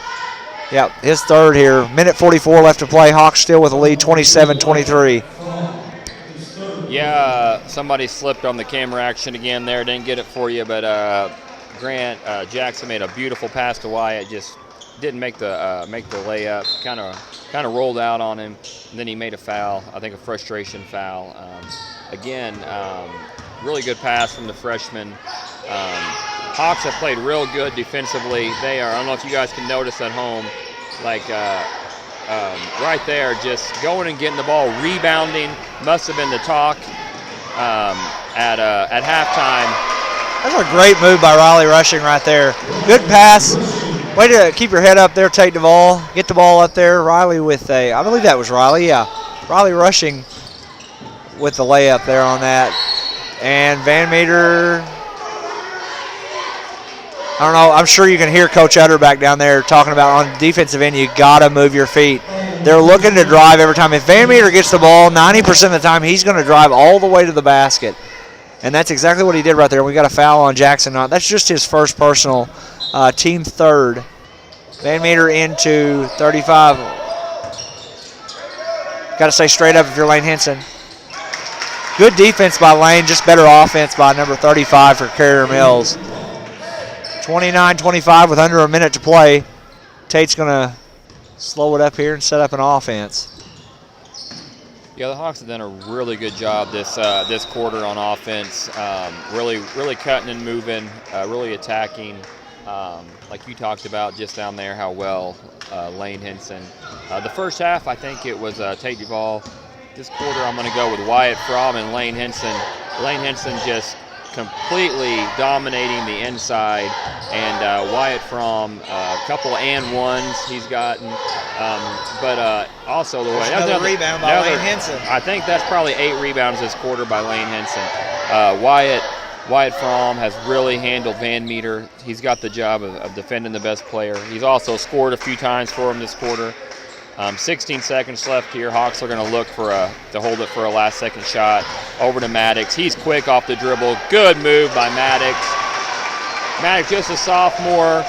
Yep, his third here. Minute 44 left to play. Hawks still with a lead, 27-23. Yeah, somebody slipped on the camera action again there. Didn't get it for you, but Grant Jackson made a beautiful pass to Wyatt. Just didn't make the layup. Kind of rolled out on him, and then he made a foul. I think a frustration foul. Really good pass from the freshman. Hawks have played real good defensively. They are. I don't know if you guys can notice at home, like. Right there, just going and getting the ball, rebounding. Must have been the talk at halftime. That's a great move by Riley Rushing right there. Good pass. Way to keep your head up there, take the ball, get the ball up there. Riley with I believe that was Riley, yeah. Riley Rushing with the layup there on that. And Van Meter, I don't know, I'm sure you can hear Coach Utter back down there talking about on defensive end, you got to move your feet. They're looking to drive every time. If Van Meter gets the ball, 90% of the time, he's going to drive all the way to the basket. And that's exactly what he did right there. We got a foul on Jackson. That's just his first personal, team third. Van Meter into 35. Got to stay straight up if you're Lane Henson. Good defense by Lane, just better offense by number 35 for Carrier Mills. 29-25 with under a minute to play. Tate's going to slow it up here and set up an offense. Yeah, the Hawks have done a really good job this quarter on offense. Really cutting and moving, really attacking. like you talked about just down there, how well Lane Henson. The first half, I think it was Tate Duvall. This quarter, I'm going to go with Wyatt Fromm and Lane Henson. Lane Henson just completely dominating the inside, and Wyatt Fromm, a couple and ones he's gotten, but also the way another rebound by Lane Henson. I think that's probably 8 rebounds this quarter by Lane Henson. Wyatt Fromm has really handled Van Meter. He's got the job of defending the best player. He's also scored a few times for him this quarter. 16 seconds left here. Hawks are going to look to hold it for a last-second shot. Over to Maddox. He's quick off the dribble. Good move by Maddox. Maddox, just a sophomore,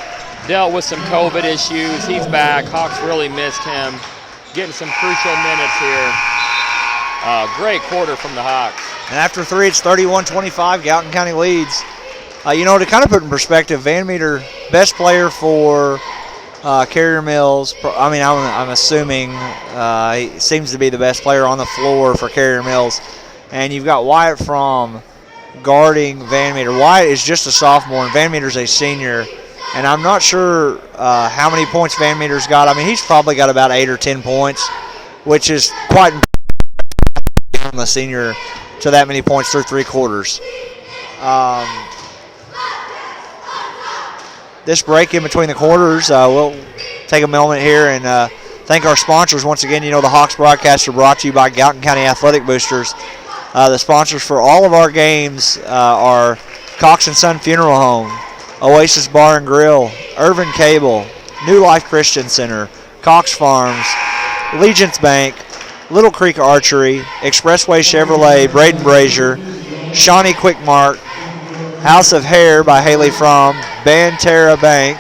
dealt with some COVID issues. He's back. Hawks really missed him. Getting some crucial minutes here. Great quarter from the Hawks. And after 3, it's 31-25. Gallatin County leads. To kind of put in perspective, Van Meter, best player for Carrier Mills. I'm assuming he seems to be the best player on the floor for Carrier Mills. And you've got Wyatt Fromm guarding Van Meter. Wyatt is just a sophomore, and Van Meter's a senior. And I'm not sure how many points Van Meter's got. I mean, he's probably got about 8 or 10 points, which is quite impressive from the senior to that many points through 3 quarters. This break in between the quarters, we'll take a moment here and thank our sponsors once again. The Hawks broadcasts are brought to you by Gallatin County Athletic Boosters. The sponsors for all of our games are Cox & Son Funeral Home, Oasis Bar and Grill, Irvin Cable, New Life Christian Center, Cox Farms, Legence Bank, Little Creek Archery, Expressway Chevrolet, Braden Brazier, Shawnee Quick Mart, House of Hair by Haley Fromm, Banterra Bank,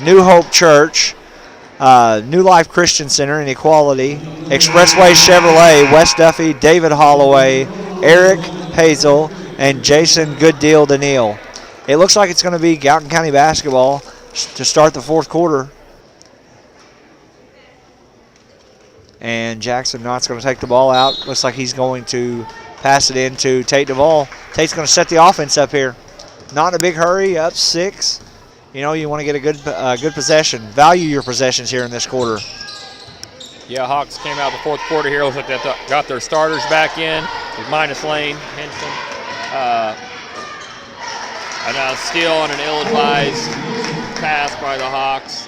New Hope Church, New Life Christian Center in Equality, Expressway Chevrolet, West Duffy, David Holloway, Eric Hazel, and Jason Good Deal Daniil. It looks like it's going to be Gallatin County basketball to start the 4th quarter. And Jackson Knott's going to take the ball out. Looks like he's going to pass it into Tate Duvall. Tate's going to set the offense up here. Not in a big hurry, up 6. You want to get a good possession. Value your possessions here in this quarter. Yeah, Hawks came out the 4th quarter here. Looks like they got their starters back in with minus Lane Henson. And a steal on an ill-advised pass by the Hawks.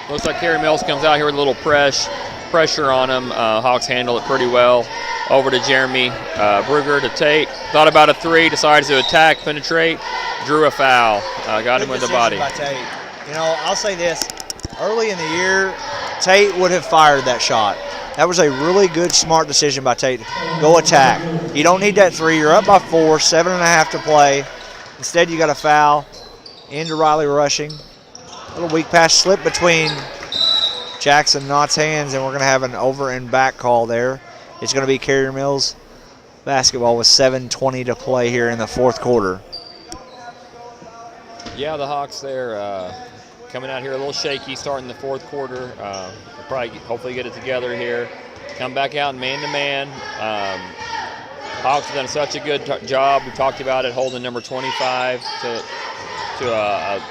Looks like Carey Mills comes out here with a little pressure on him. Hawks handle it pretty well. Over to Jeremy Brugger to Tate. Thought about a 3, decides to attack, penetrate, drew a foul. Got him with the body. By Tate. I'll say this. Early in the year, Tate would have fired that shot. That was a really good, smart decision by Tate. Go attack. You don't need that 3. You're up by 4, 7.5 to play. Instead, you got a foul into Riley Rushing. A little weak pass slip between Jackson Knott's hands, and we're going to have an over and back call there. It's going to be Carrier Mills basketball with 7:20 to play here in the 4th quarter. Yeah, the Hawks there coming out here a little shaky starting the 4th quarter. They'll hopefully get it together here. Come back out man-to-man. Hawks have done such a good job. We talked about it, holding number 25 to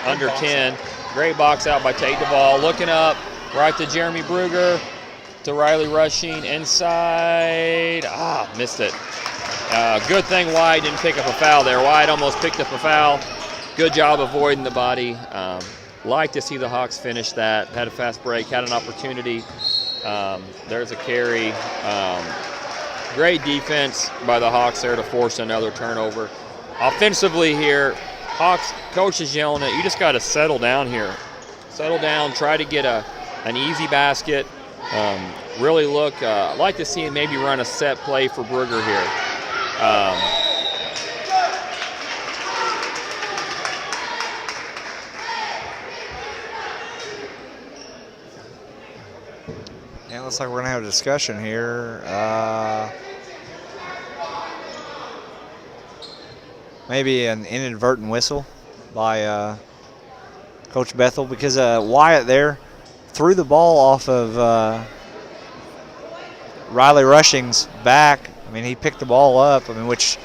under 10. Great box out by Tate Duvall. Looking up, right to Jeremy Brugger, to Riley Rushing, inside. Missed it. Good thing Wyatt didn't pick up a foul there. Wyatt almost picked up a foul. Good job avoiding the body. Like to see the Hawks finish that. Had a fast break, had an opportunity. There's a carry. Great defense by the Hawks there to force another turnover. Offensively here, Hawks coach is yelling at you, just got to settle down here. Settle down, try to get an easy basket. Really look, I'd like to see him maybe run a set play for Brugger here. Yeah, looks like we're going to have a discussion here. Maybe an inadvertent whistle by Coach Bethel, because Wyatt there threw the ball off of Riley Rushing's back. He picked the ball up, which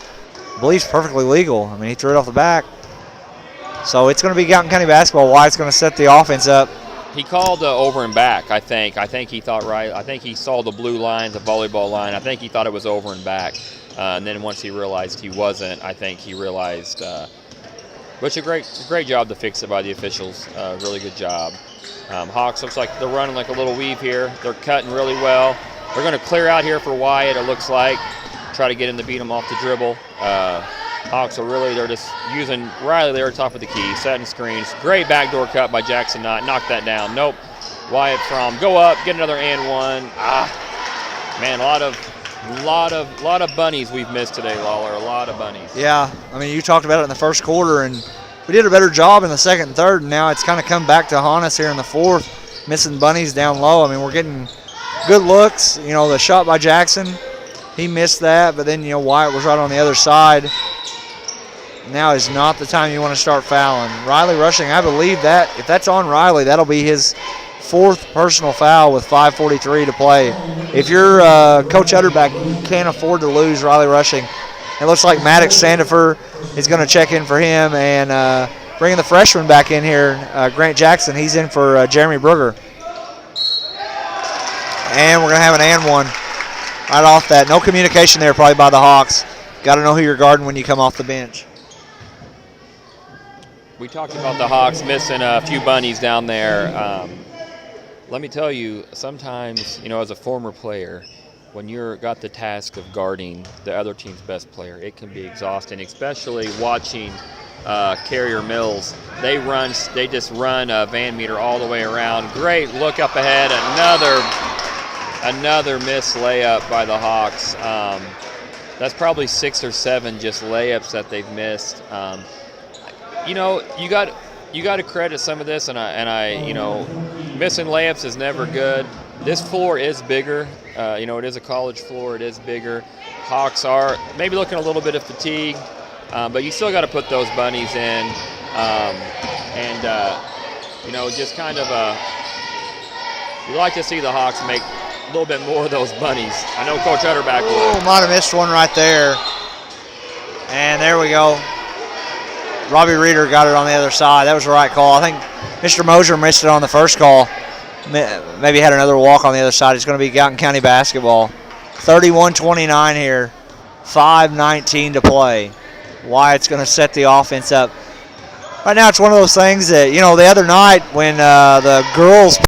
I believe is perfectly legal. He threw it off the back. So it's going to be Gallatin County basketball. Wyatt's going to set the offense up. He called over and back, I think. I think he thought I think he saw the blue line, the volleyball line. I think he thought it was over and back. And then once he realized he wasn't, I think he realized, which a great job to fix it by the officials. Really good job. Hawks looks like they're running like a little weave here. They're cutting really well. They're going to clear out here for Wyatt, it looks like. Try to get him to beat him off the dribble. Hawks are they're just using Riley there top of the key, setting screens. Great backdoor cut by Jackson Knott. Knocked that down. Nope. Wyatt from go up, get another and one. Man, a lot of bunnies we've missed today, Lawler. A lot of bunnies. Yeah, I mean, you talked about it in the first quarter, and we did a better job in the second and third, and now it's kind of come back to haunt us here in the fourth, missing bunnies down low. I mean, we're getting good looks. You know, the shot by Jackson, he missed that, but then, you know, Wyatt was right on the other side. Now is not the time you want to start fouling. Riley rushing, I believe that if that's on Riley, that'll be his fourth personal foul with 5:43 to play. If you're Coach Utterback, you can't afford to lose Riley rushing. It looks like Maddox Sandifer is going to check in for him, and bringing the freshman back in here, Grant Jackson, he's in for Jeremy Brugger. And we're going to have an and one right off that. No communication there probably by the Hawks. Got to know who you're guarding when you come off the bench. We talked about the Hawks missing a few bunnies down there. Let me tell you, sometimes, you know, as a former player, when you're got the task of guarding the other team's best player, it can be exhausting, especially watching Carrier Mills. They just run Van Meter all the way around. Great look up ahead. Another missed layup by the Hawks. That's probably 6 or 7 just layups that they've missed. You know, you got to credit some of this, and I, you know, missing layups is never good. This floor is bigger. You know, it is a college floor. It is bigger. Hawks are maybe looking a little bit of fatigue, but you still got to put those bunnies in, you know, just kind of you like to see the Hawks make a little bit more of those bunnies. I know Coach Utterback will. Oh, might have missed one right there. And there we go. Robbie Reeder got it on the other side. That was the right call. I think Mr. Moser missed it on the first call. Maybe had another walk on the other side. It's going to be Gallatin County basketball. 31-29 here. 5:19 to play. Wyatt's going to set the offense up. Right now it's one of those things that, you know, the other night when the girls –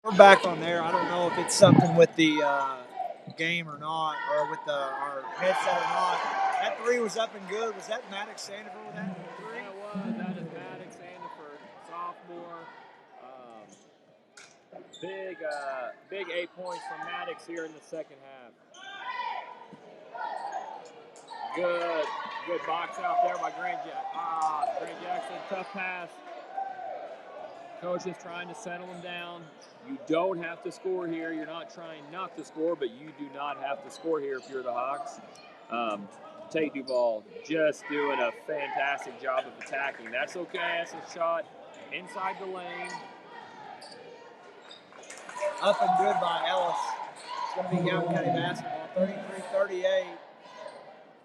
we're back on there. I don't know if it's something with the game or not, or with our headset or not. That three was up and good. Was that Maddox Sandifer with that three? Yeah, it was. That is Maddox Sandifer, sophomore. Big 8 points from Maddox here in the second half. Good box out there by Grant Jackson. Tough pass. Coach is trying to settle him down. You don't have to score here. You're not trying not to score, but you do not have to score here if you're the Hawks. Tate Duval just doing a fantastic job of attacking. That's okay. That's a shot inside the lane. Up and good by Ellis. It's going to be Gallatin County basketball. 33-38.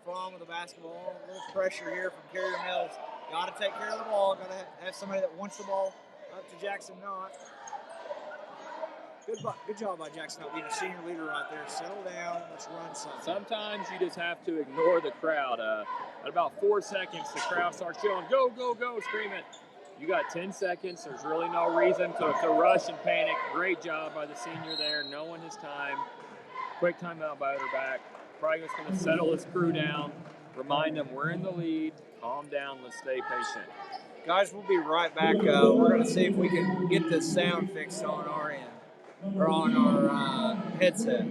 From the basketball. A little pressure here from Carrier Mills. Got to take care of the ball. Got to have somebody that wants the ball. Up to Jackson Knott. Good job by Jackson Knott being a senior leader right there. Settle down. Let's run something. Sometimes you just have to ignore the crowd. At about 4 seconds, the crowd starts yelling, go, go, go, screaming. You got 10 seconds. There's really no reason to rush and panic. Great job by the senior there, knowing his time. Quick timeout by Otterback. Probably just going to settle his crew down, remind them we're in the lead. Calm down. Let's stay patient. Guys, we'll be right back. We're going to see if we can get the sound fixed on our end, or on our headset.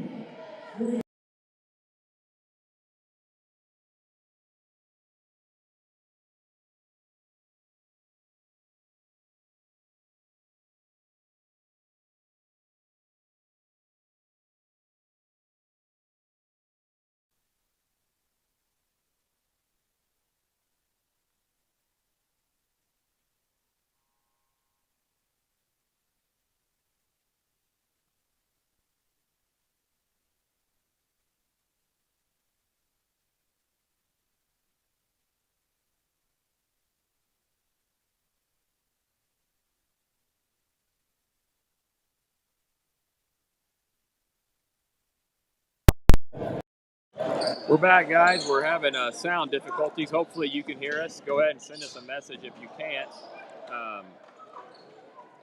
We're back, guys. We're having sound difficulties. Hopefully you can hear us. Go ahead and send us a message if you can't.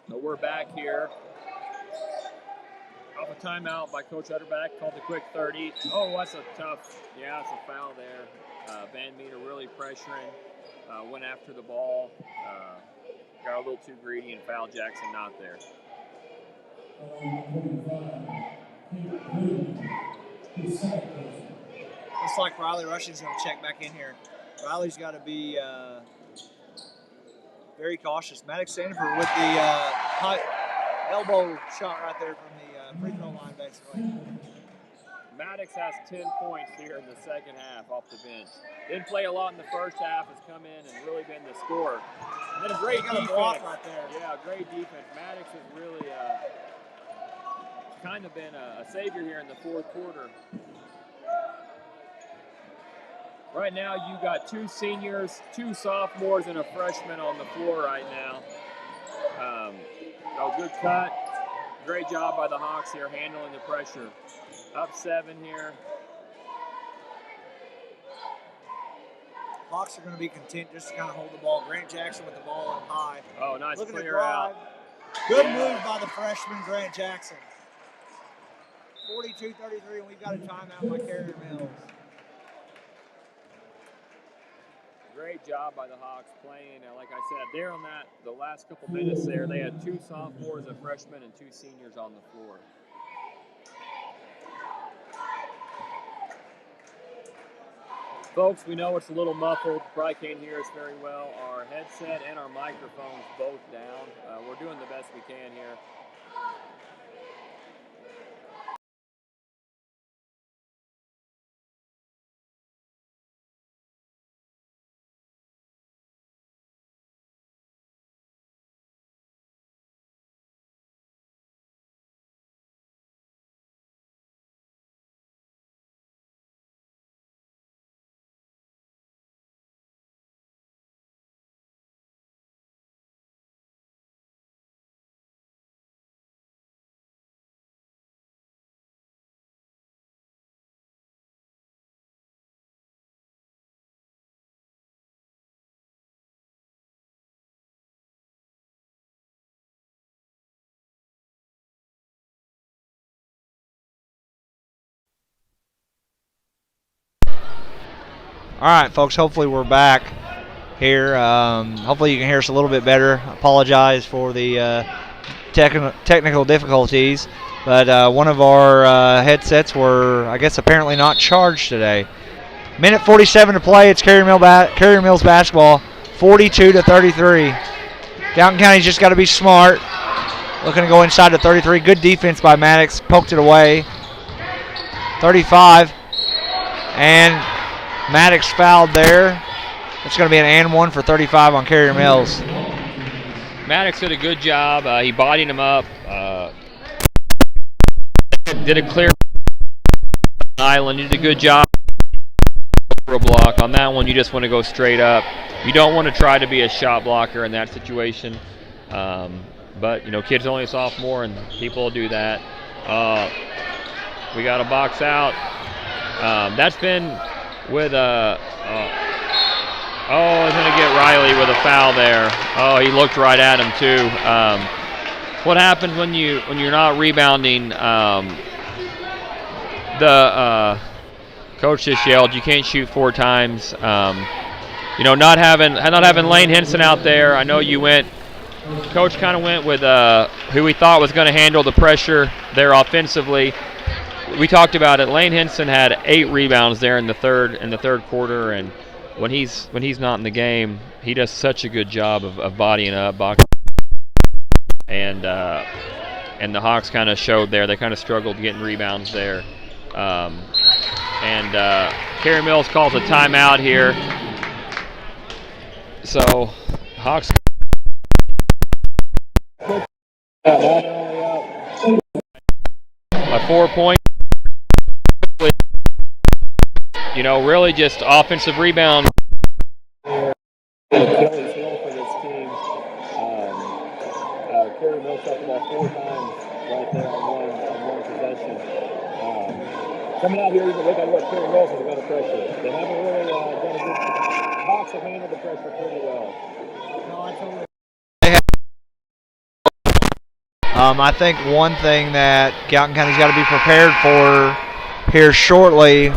But we're back here. Off a timeout by Coach Utterback, called the quick 30. Oh, that's a tough, that's a foul there. Van Meter really pressuring, went after the ball, got a little too greedy and fouled Jackson Knott there. Looks like Riley Rushing's going to check back in here. Riley's got to be very cautious. Maddox Sanford with the high elbow shot right there from the free throw line, basically. Maddox has 10 points here in the second half off the bench. Didn't play a lot in the first half, has come in and really been the scorer. And then a great defense. Block right there. Yeah, great defense. Maddox has really kind of been a savior here in the fourth quarter. Right now, you got 2 seniors, 2 sophomores, and a freshman on the floor right now. Good cut. Great job by the Hawks here handling the pressure. Up 7 here. Hawks are going to be content just to kind of hold the ball. Grant Jackson with the ball up high. Oh, nice Looking clear out. Good move by the freshman, Grant Jackson. 42-33, and we've got a timeout by Carrier Mills. Great job by the Hawks playing. Like I said, there on the last couple minutes there, they had 2 sophomores, a freshman, and 2 seniors on the floor. Folks, we know it's a little muffled. Probably can't hear us very well. Our headset and our microphones both down. We're doing the best we can here. All right, folks, hopefully we're back here. Hopefully you can hear us a little bit better. Apologize for the technical difficulties, but one of our headsets were, I guess, apparently not charged today. Minute 47 to play. It's Carrier Mills basketball, 42-33. Gallatin County's just got to be smart. Looking to go inside to 33. Good defense by Maddox. Poked it away. 35. And Maddox fouled there. It's going to be an and one for 35 on Carrier Mills. Maddox did a good job. He bodied him up. Did a clear island. He did a good job. For a block. On that one, you just want to go straight up. You don't want to try to be a shot blocker in that situation. But, you know, kid's only a sophomore, and people will do that. We got a box out. That's been with a it's going to get Riley with a foul there. Oh, he looked right at him too. What happens when you're not rebounding? The coach just yelled, "You can't shoot 4 times." You know, not having Lane Henson out there. I know you went. Coach kind of went with who we thought was going to handle the pressure there offensively. We talked about it. Lane Henson had 8 rebounds there in the third quarter, and when he's not in the game, he does such a good job of bodying up, boxing, and the Hawks kind of showed there. They kind of struggled getting rebounds there, and Carrier Mills calls a timeout here. So Hawks. By 4 points. You know, really just offensive rebound. Achilles heel for this team. Carrier Mills shot the ball 4 times right there on one possession. Coming out here, even look at what Carrier Mills has got a pressure. They haven't really done a good box have handled the pressure pretty well. No, I totally. I think one thing that Gallatin County's got to be prepared for here shortly,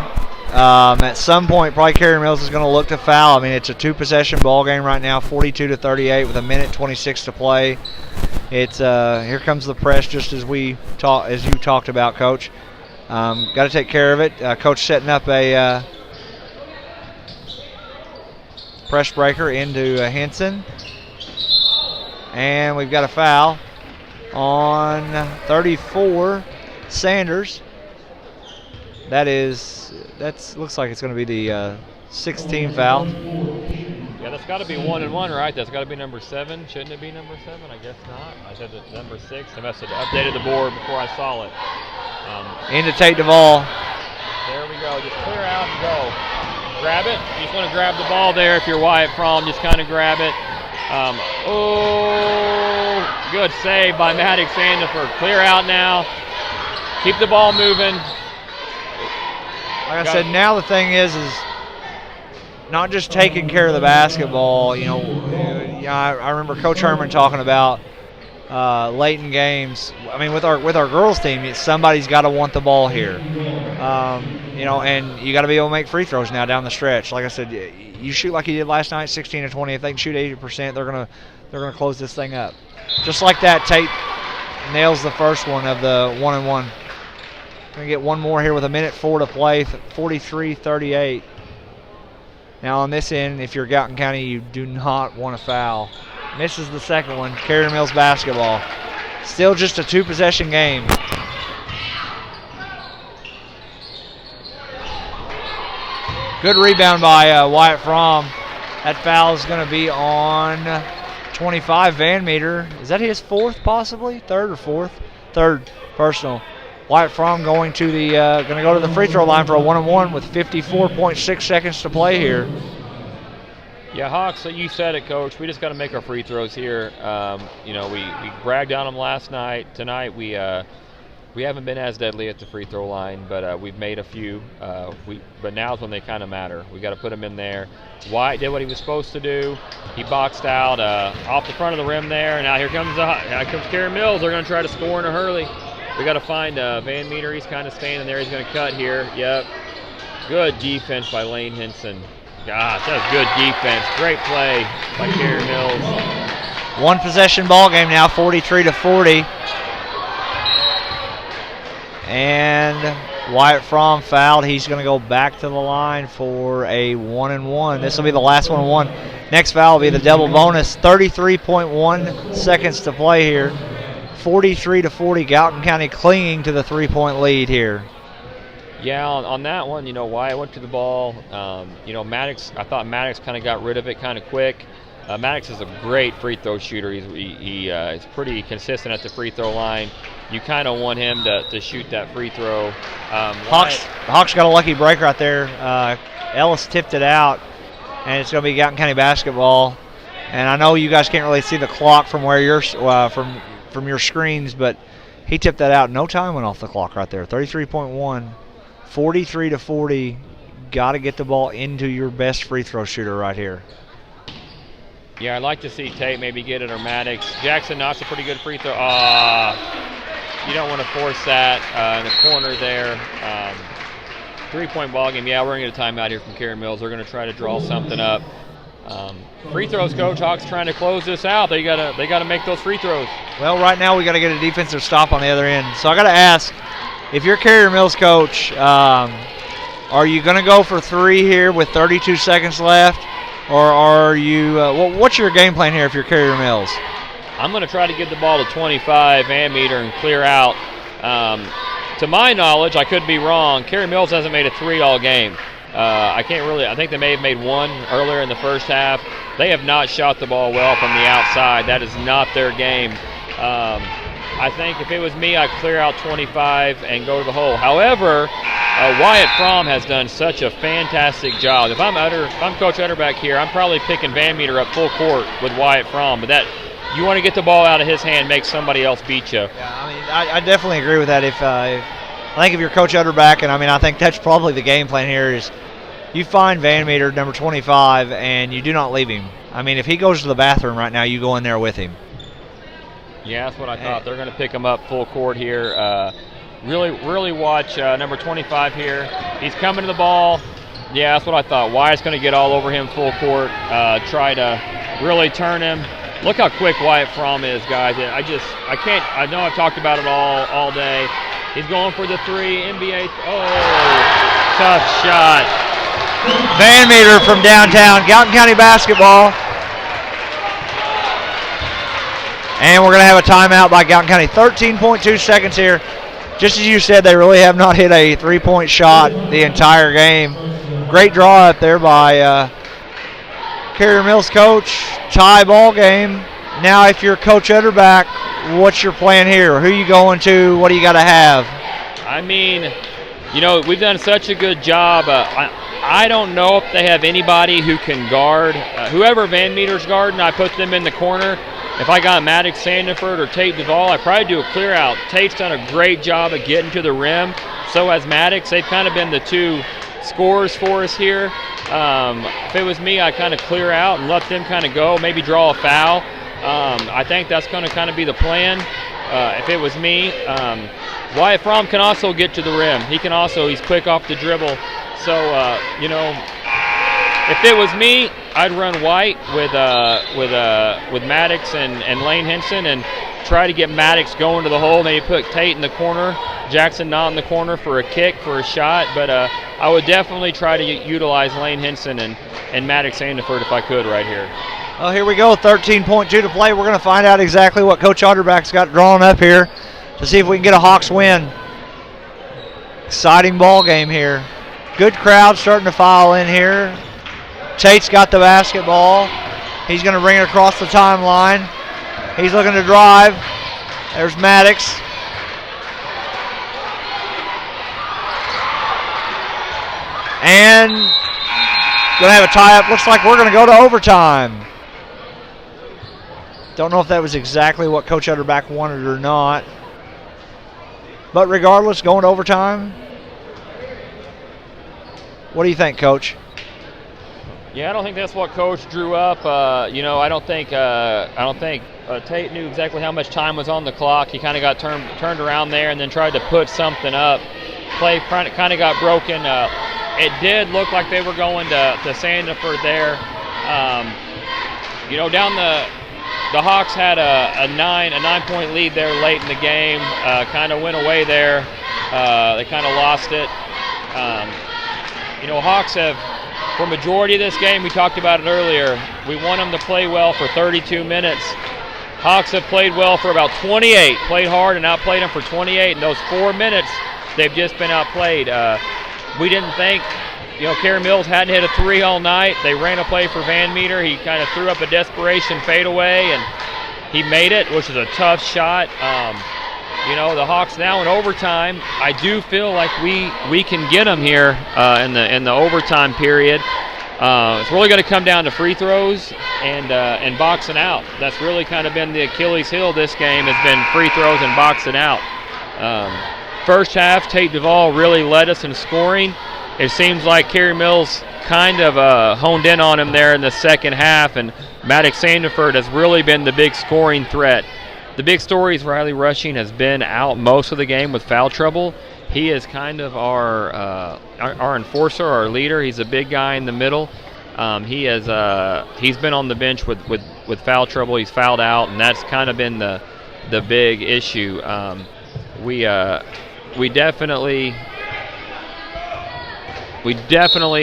at some point, probably Carrier Mills is going to look to foul. I mean, it's a 2-possession ball game right now, 42-38 with a minute 26 to play. It's here comes the press, just as you talked about, Coach. Got to take care of it. Coach setting up a press breaker into Henson, and we've got a foul on 34, Sanders. That looks like it's going to be the 16th foul. Yeah, that's got to be 1 and 1, right? That's got to be number 7. Shouldn't it be number 7? I guess not. I said that number 6. I must have updated the board before I saw it. In to take the ball. There we go. Just clear out and go. Grab it. You just want to grab the ball there. If you're Wyatt Fromm, just kind of grab it. Good save by Maddox Sandiford. Clear out now. Keep the ball moving. Like I said, now the thing is not just taking care of the basketball. You know, I remember Coach Herman talking about late in games. I mean, with our girls team, somebody's got to want the ball here. You know, and you got to be able to make free throws now down the stretch. Like I said, you shoot like you did last night, 16-20. If they can shoot 80%, they're gonna close this thing up. Just like that, Tate nails the first one of the 1 and 1. Gonna get one more here with a minute 4 to play, 43-38. Now on this end, if you're Gallatin County, you do not want to foul. Misses the second one. Carrier Mills basketball. Still just a 2-possession game. Good rebound by Wyatt Fromm. That foul is going to be on 25, Van Meter. Is that his 4th possibly? 3rd or 4th? 3rd personal. Wyatt Fromm going to the free throw line for a 1-on-1 with 54.6 seconds to play here. Yeah, Hawks, you said it, Coach. We just got to make our free throws here. You know, we bragged on them last night. Tonight we haven't been as deadly at the free throw line, but we've made a few. But now's when they kind of matter. We got to put them in there. Wyatt did what he was supposed to do. He boxed out off the front of the rim there. Now here comes Carrier Mills. They're going to try to score in a hurry. We got to find Van Meter. He's kind of standing there. He's going to cut here. Yep. Good defense by Lane Henson. Gosh, that was good defense. Great play by Carrier Mills. One possession ball game now, 43-40. And Wyatt Fromm fouled. He's going to go back to the line for a 1-and-1. This will be the last 1-and-1. Next foul will be the double bonus. 33.1 seconds to play here. 43-40. Gallatin County clinging to the 3-point lead here. Yeah, on that one, Wyatt went to the ball. Maddox, I thought Maddox kind of got rid of it kind of quick. Maddox is a great free throw shooter. He's pretty consistent at the free throw line. You kind of want him to shoot that free throw. Hawks got a lucky break right there. Ellis tipped it out, and it's going to be Gallatin County basketball. And I know you guys can't really see the clock from where you're from your screens, but he tipped that out. No time went off the clock right there. 33.1, 43-40. Got to get the ball into your best free throw shooter right here. Yeah, I'd like to see Tate maybe get it or Maddox. Jackson knocks a pretty good free throw. You don't want to force that in the corner there. 3-point ball game. Yeah, we're going to get a timeout here from Carey Mills. They're going to try to draw something up. Free throws, Coach. Hawks trying to close this out. They gotta make those free throws. Well, right now we got to get a defensive stop on the other end. So I got to ask, if you're Carey Mills coach, are you going to go for 3 here with 32 seconds left? Or are you what's your game plan here if you're Carrier Mills? I'm going to try to get the ball to 25 Van Meter and clear out. To my knowledge, I could be wrong, Carey Mills hasn't made a 3 all game. I think they may have made 1 earlier in the first half. They have not shot the ball well from the outside. That is not their game. I think if it was me, I'd clear out 25 and go to the hole. However, Wyatt Fromm has done such a fantastic job. If I'm Coach Utterback here, I'm probably picking Van Meter up full court with Wyatt Fromm. But that you want to get the ball out of his hand, make somebody else beat you. Yeah, I definitely agree with that. I think if you're Coach Utterback, and I think that's probably the game plan here is you find Van Meter, number 25, and you do not leave him. If he goes to the bathroom right now, you go in there with him. Yeah, that's what I thought. They're going to pick him up full court here. Really watch number 25 here. He's coming to the ball. Yeah, that's what I thought. Wyatt's going to get all over him full court, try to really turn him. Look how quick Wyatt Fromm is, guys. I can't. I know I've talked about it all day. He's going for the 3, NBA. Oh, tough shot. Van Meter from downtown, Gallatin County basketball. And we're going to have a timeout by Gallatin County. 13.2 seconds here. Just as you said, they really have not hit a 3-point shot the entire game. Great draw up there by Carrier Mills coach. Tie ball game. Now, if you're Coach Utterback, what's your plan here? Who are you going to? What do you got to have? We've done such a good job. I don't know if they have anybody who can guard. Whoever Van Meter's guarding, I put them in the corner. If I got Maddox Sandiford or Tate Duvall, I'd probably do a clear out. Tate's done a great job of getting to the rim. So has Maddox. They've kind of been the 2 scorers for us here. If it was me, I'd kind of clear out and let them kind of go, maybe draw a foul. I think that's going to kind of be the plan. If it was me, Wyatt Fromm can also get to the rim. He's quick off the dribble. So, if it was me, I'd run White with Maddox and Lane Henson and try to get Maddox going to the hole. Maybe put Tate in the corner, Jackson not in the corner for a kick, for a shot. But I would definitely try to utilize Lane Henson and Maddox Sandiford if I could right here. Well, here we go, 13.2 to play. We're going to find out exactly what Coach Utterback's got drawn up here to see if we can get a Hawks win. Exciting ball game here. Good crowd starting to file in here. Tate's got the basketball. He's going to bring it across the timeline. He's looking to drive. There's Maddox. And going to have a tie-up. Looks like we're going to go to overtime. Don't know if that was exactly what Coach Utterback wanted or not. But regardless, going to overtime. What do you think, Coach? Yeah, I don't think that's what Coach drew up. I don't think Tate knew exactly how much time was on the clock. He kind of got turned around there and then tried to put something up. Play kind of got broken. It did look like they were going to Sandiford there. the Hawks had a 9-point lead there late in the game. Kind of went away there. They kind of lost it. Hawks have, for majority of this game, we talked about it earlier, we want them to play well for 32 minutes. Hawks have played well for about 28, played hard and outplayed them for 28. In those 4 minutes, they've just been outplayed. We didn't think, Kerry Mills hadn't hit a 3 all night. They ran a play for Van Meter. He kind of threw up a desperation fadeaway, and he made it, which is a tough shot. The Hawks now in overtime, I do feel like we can get them here in the overtime period. It's really going to come down to free throws and boxing out. That's really kind of been the Achilles heel this game, has been free throws and boxing out. First half, Tate Duvall really led us in scoring. It seems like Kerry Mills kind of honed in on him there in the second half, and Maddox Sandiford has really been the big scoring threat. The big story is Riley Rushing has been out most of the game with foul trouble. He is kind of our enforcer, our leader. He's a big guy in the middle. He's been on the bench with foul trouble. He's fouled out, and that's kind of been the big issue. We definitely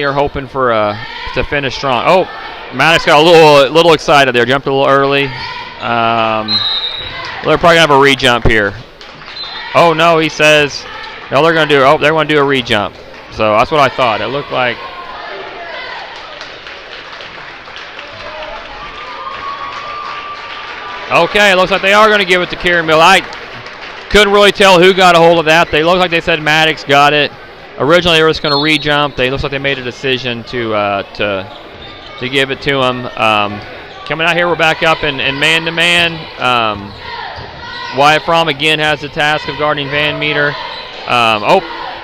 are hoping for to finish strong. Oh, Maddox got a little excited there. Jumped a little early. They're probably gonna have a re-jump here. Oh no, he says. No, they're going to do a re-jump. So that's what I thought. It looked like. Okay, it looks like they are going to give it to Kerry Mill. I couldn't really tell who got a hold of that. They looked like they said Maddox got it. Originally, they were just going to re-jump. Looks like they made a decision to give it to him. Coming out here, we're back up in man-to-man. Wyatt Fromm again has the task of guarding Van Meter.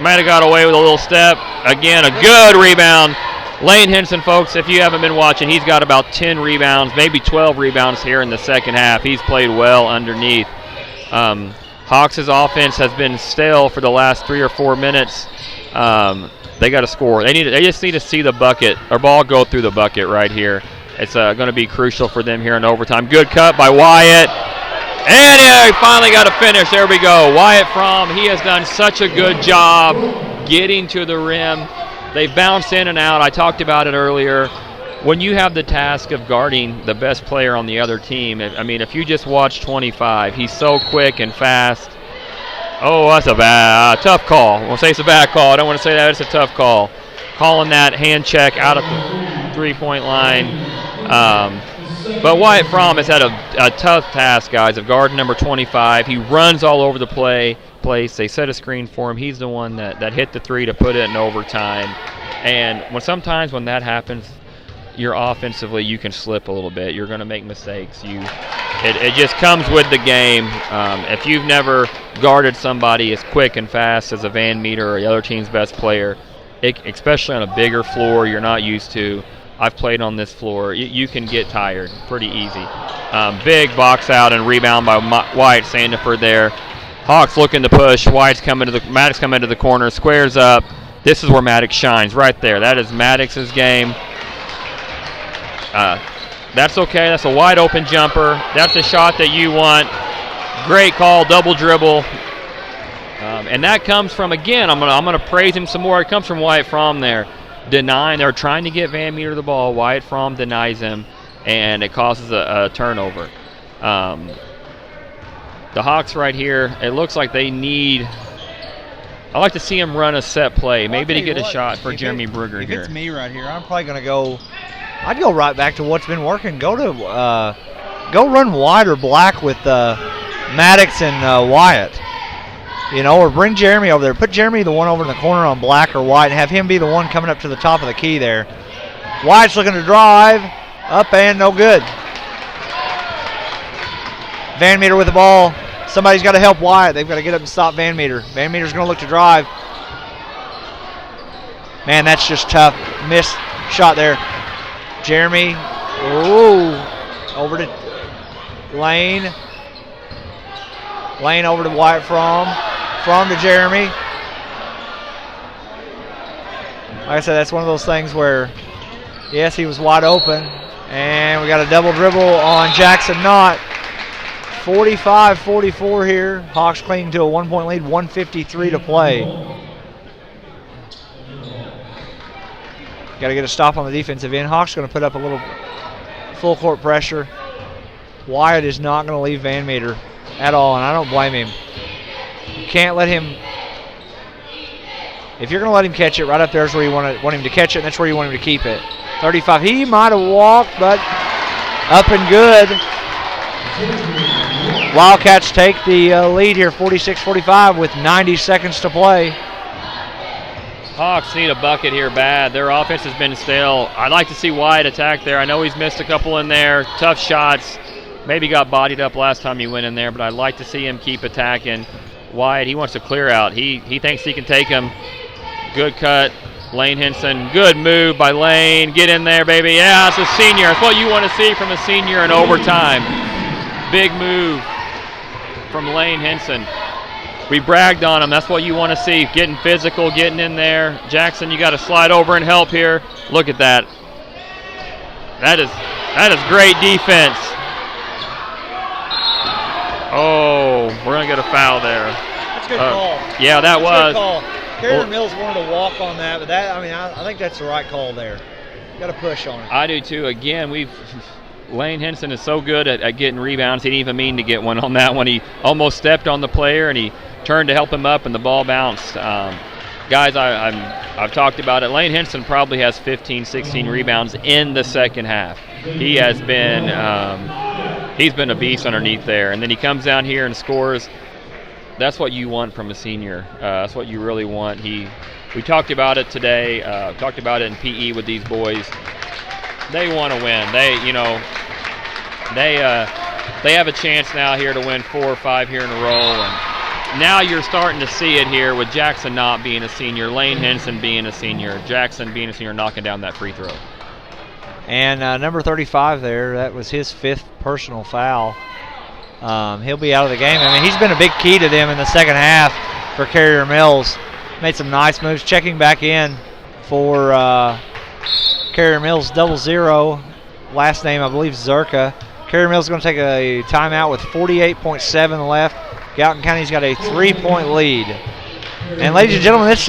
Might have got away with a little step. Again, a good rebound. Lane Henson, folks, if you haven't been watching, he's got about 10 rebounds, maybe 12 rebounds here in the second half. He's played well underneath. Hawks' offense has been stale for the last 3 or 4 minutes. They got to score. They just need to see the bucket, or ball go through the bucket right here. It's going to be crucial for them here in overtime. Good cut by Wyatt. And he finally got a finish. There we go. Wyatt Fromm, he has done such a good job getting to the rim. They bounce in and out. I talked about it earlier. When you have the task of guarding the best player on the other team, if you just watch 25, he's so quick and fast. Oh, that's a tough call. I won't say it's a bad call. I don't want to say that. It's a tough call. Calling that hand check out of the three-point line. But Wyatt Fromm has had a tough task, guys, of guarding number 25. He runs all over the place. They set a screen for him. He's the one that hit the three to put it in overtime. And sometimes when that happens, you're offensively, you can slip a little bit. You're going to make mistakes. It just comes with the game. If you've never guarded somebody as quick and fast as a Van Meter or the other team's best player, especially on a bigger floor you're not used to, I've played on this floor. You can get tired pretty easy. Big box out and rebound by Wyatt Sandiford there. Hawks looking to push. Maddox coming into the corner, squares up. This is where Maddox shines right there. That is Maddox's game. That's okay. That's a wide open jumper. That's a shot that you want. Great call, double dribble. And that comes from, again, I'm gonna praise him some more. It comes from Wyatt Fromm there. They're trying to get Van Meter the ball. Wyatt Fromm denies him, and it causes a turnover. The Hawks right here, it looks like they need. I like to see him run a set play, maybe to get a shot for Jeremy Brugger here. If it's me right here, I'm probably going to go. I'd go right back to what's been working. Go run wide or black with Maddox and Wyatt. Or bring Jeremy over there. Put Jeremy the one over in the corner on black or white and have him be the one coming up to the top of the key there. Wyatt's looking to drive. Up and no good. Van Meter with the ball. Somebody's got to help Wyatt. They've got to get up and stop Van Meter. Van Meter's going to look to drive. Man, that's just tough. Missed shot there. Jeremy. Ooh. Over to Lane. Lane over to Wyatt Fromm. Fromm to Jeremy. Like I said, that's one of those things where, yes, he was wide open, And we got a double dribble on Jackson Knott. 45-44 here. Hawks clinging to a 1-point lead, 1:53 to play. Got to get a stop on the defensive end. Hawks going to put up a little full court pressure. Wyatt is not going to leave Van Meter at all, and I don't blame him. You can't let him. If you're going to let him catch it, right up there is where you want him to catch it, and that's where you want him to keep it. 35. He might have walked, but up and good. Wildcats take the lead here, 46-45, with 90 seconds to play. Hawks need a bucket here bad. Their offense has been stale. I'd like to see Wyatt attack there. I know he's missed a couple in there. Tough shots. Maybe got bodied up last time he went in there, but I'd like to see him keep attacking. Wyatt, he wants to clear out. He thinks he can take him. Good cut. Lane Henson, good move by Lane. Get in there, baby. Yeah, it's a senior. It's what you want to see from a senior in overtime. Big move from Lane Henson. We bragged on him. That's what you want to see. Getting physical, getting in there. Jackson, you got to slide over and help here. Look at that. That is great defense. Oh, we're going to get a foul there. That's a good call. Yeah, that was. Good call. Carrier Mills wanted to walk on that, but I think that's the right call there. Got to push on it. I do too. Again, Lane Henson is so good at getting rebounds. He didn't even mean to get one on that one. He almost stepped on the player, and he turned to help him up, and the ball bounced. Guys, I've talked about it. Lane Henson probably has 15, 16 rebounds in the second half. He has been he's been a beast underneath there, and then he comes down here and scores. That's what you want from a senior. That's what you really want. We talked about it today. Talked about it in PE with these boys. They want to win. They have a chance now here to win 4 or 5 here in a row. And now you're starting to see it here with Jackson not being a senior, Lane Henson being a senior, Jackson being a senior, knocking down that free throw. And number 35 there, that was his 5th personal foul. He'll be out of the game. I mean, he's been a big key to them in the second half for Carrier Mills. Made some nice moves. Checking back in for Carrier Mills, 00. Last name, I believe, Zerka. Carrier Mills is going to take a timeout with 48.7 left. Gallatin County's got a 3-point lead. And ladies and gentlemen, this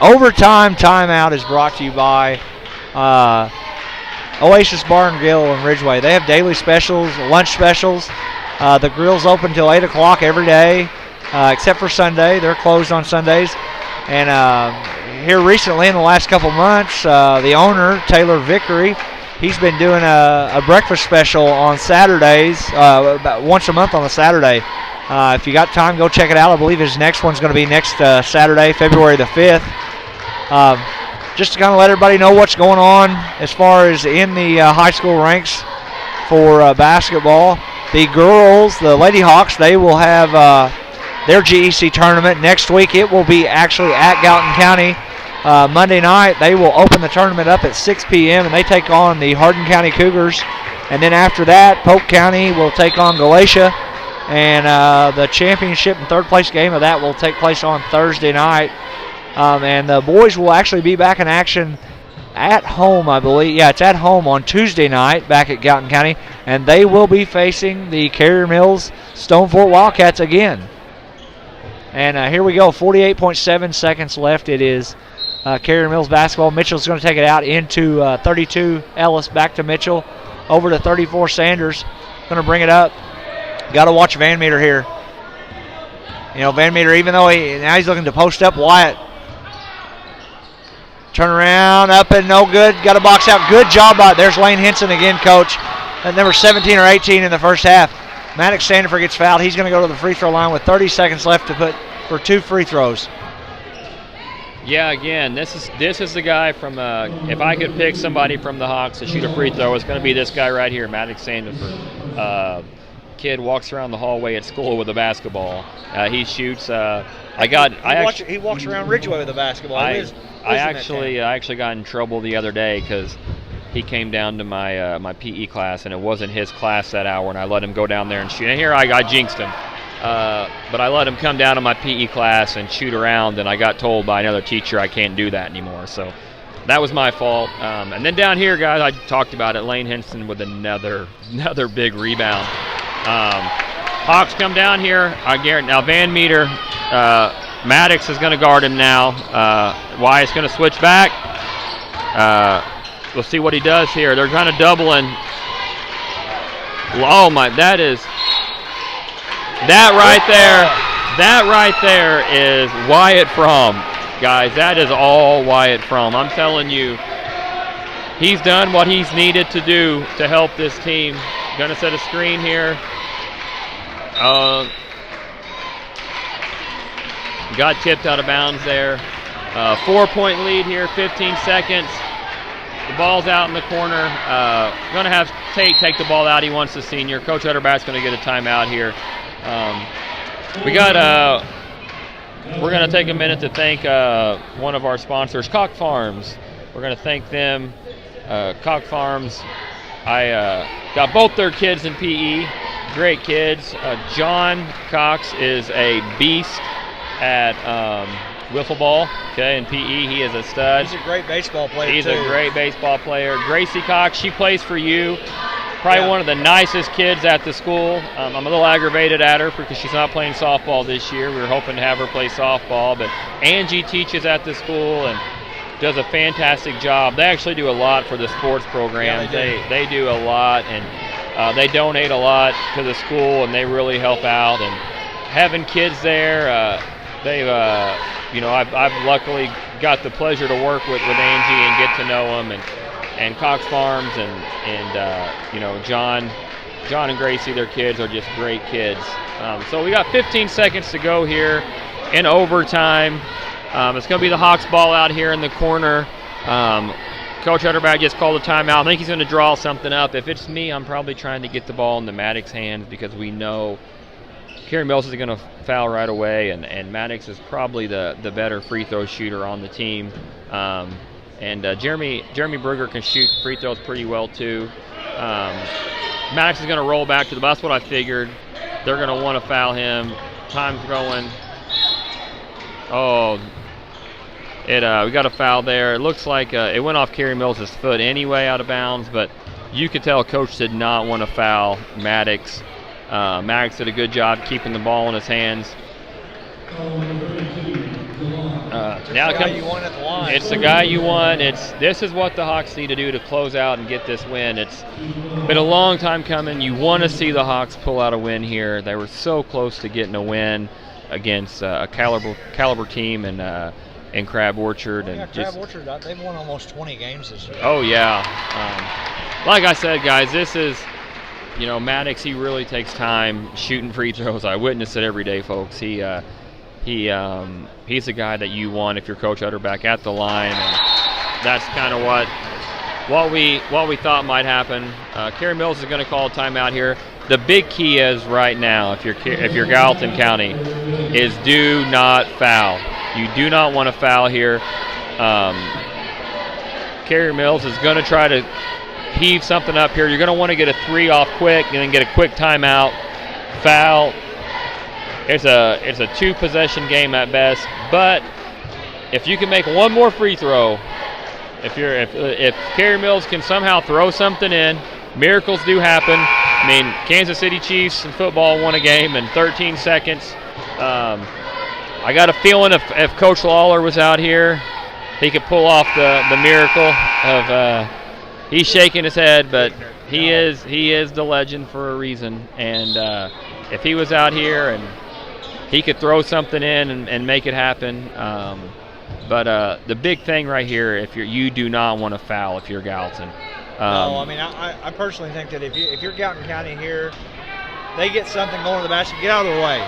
overtime timeout is brought to you by Oasis Bar and Grill in Ridgeway. They have daily specials, lunch specials. The grill's open till 8 o'clock every day, except for Sunday. They're closed on Sundays. And here recently, in the last couple months, the owner, Taylor Vickery, he's been doing a breakfast special on Saturdays, about once a month on a Saturday. If you got time, go check it out. I believe his next one's going to be next Saturday, February the 5th. Just to kind of let everybody know what's going on as far as in the high school ranks for basketball. The girls, the Lady Hawks, they will have their GEC tournament next week. It will be actually at Gallatin County. Monday night, they will open the tournament up at 6 p.m. and they take on the Hardin County Cougars. And then after that, Polk County will take on Galatia. And the championship and third place game of that will take place on Thursday night. And the boys will actually be back in action at home, I believe. Yeah, it's at home on Tuesday night back at Gallatin County. And they will be facing the Carrier Mills Stone Fort Wildcats again. And here we go, 48.7 seconds left. It is Carrier Mills basketball. Mitchell's going to take it out into 32 Ellis, back to Mitchell, over to 34 Sanders. Going to bring it up. Got to watch Van Meter here. You know, Van Meter, even though now he's looking to post up Wyatt. Turn around, up and no good. Got to box out. Good job by there's Lane Henson again, coach. At number 17 or 18 in the first half. Maddox Standifer gets fouled. He's going to go to the free throw line with 30 seconds left to put for 2 free throws. Yeah, again, this is the guy from. If I could pick somebody from the Hawks to shoot a free throw, it's going to be this guy right here, Maddox Standifer. Kid walks around the hallway at school with a basketball. He shoots. He walks around Ridgeway with a basketball. I actually got in trouble the other day because he came down to my PE class and it wasn't his class that hour, and I let him go down there and shoot. And here I jinxed him, but I let him come down to my PE class and shoot around, and I got told by another teacher I can't do that anymore. So that was my fault. And then down here, guys, I talked about it. Lane Henson with another big rebound. Hawks come down here. I guarantee now Van Meter, Maddox is going to guard him now. Wyatt's going to switch back. We'll see what he does here. They're kind of doubling. Oh my! That right there is Wyatt Fromm, guys. That is all Wyatt Fromm. I'm telling you, he's done what he's needed to do to help this team. Going to set a screen here. Got tipped out of bounds there. 4-point lead here, 15 seconds. The ball's out in the corner. Going to have Tate take the ball out. He wants the senior. Coach Utterback's going to get a timeout here. We're going to take a minute to thank one of our sponsors, Cock Farms. We're going to thank them. Cock Farms, I got both their kids in PE. Great kids. John Cox is a beast at wiffle ball, okay, in PE. He is a stud. He's a great baseball player, He's a great baseball player. Gracie Cox, she plays for you. Probably one of the nicest kids at the school. I'm a little aggravated at her because she's not playing softball this year. We were hoping to have her play softball, but Angie teaches at the school and does a fantastic job. They actually do a lot for the sports program. Yeah, they do a lot, and they donate a lot to the school, and they really help out. And having kids there, I've luckily got the pleasure to work with Angie and get to know them, and Cox Farms and John and Gracie, their kids are just great kids. So we got 15 seconds to go here in overtime. It's going to be the Hawks ball out here in the corner. Coach Utterback just called a timeout. I think he's going to draw something up. If it's me, I'm probably trying to get the ball in the Maddox hands because we know Kerry Mills is going to foul right away, and Maddox is probably the better free throw shooter on the team. And Jeremy Berger can shoot free throws pretty well too. Maddox is going to roll back to the bus. That's what I figured. They're going to want to foul him. Time's going. Oh, we got a foul there. It looks like it went off Kerry Mills' foot anyway, out of bounds. But you could tell Coach did not want to foul Maddox. Maddox did a good job keeping the ball in his hands. Now you want at the line. It's the guy you want. This is what the Hawks need to do to close out and get this win. It's been a long time coming. You want to see the Hawks pull out a win here. They were so close to getting a win against a caliber team in Crab Orchard. And Crab Orchard, they've won almost 20 games this year. Oh yeah. Like I said, guys, this is Maddox. He really takes time shooting free throws. I witness it every day, folks. He's a guy that you want if you're Coach Utterback at the line, and that's kind of what we thought might happen. Kerry Mills is going to call a timeout here. The big key is right now, if you're Gallatin County, is do not foul. You do not want to foul here. Kerry Mills is going to try to heave something up here. You're going to want to get a three off quick and then get a quick timeout. Foul. It's a two-possession game at best, but if you can make one more free throw, if Kerry Mills can somehow throw something in, miracles do happen. I mean, Kansas City Chiefs in football won a game in 13 seconds. I got a feeling if Coach Lawler was out here, he could pull off the miracle of he's shaking his head, but he is the legend for a reason. And if he was out here and he could throw something in and make it happen. But the big thing right here, you do not want to foul if you're Gallatin. No, I mean, I personally think that if you're Gallatin County here, they get something going to the basket, get out of their way.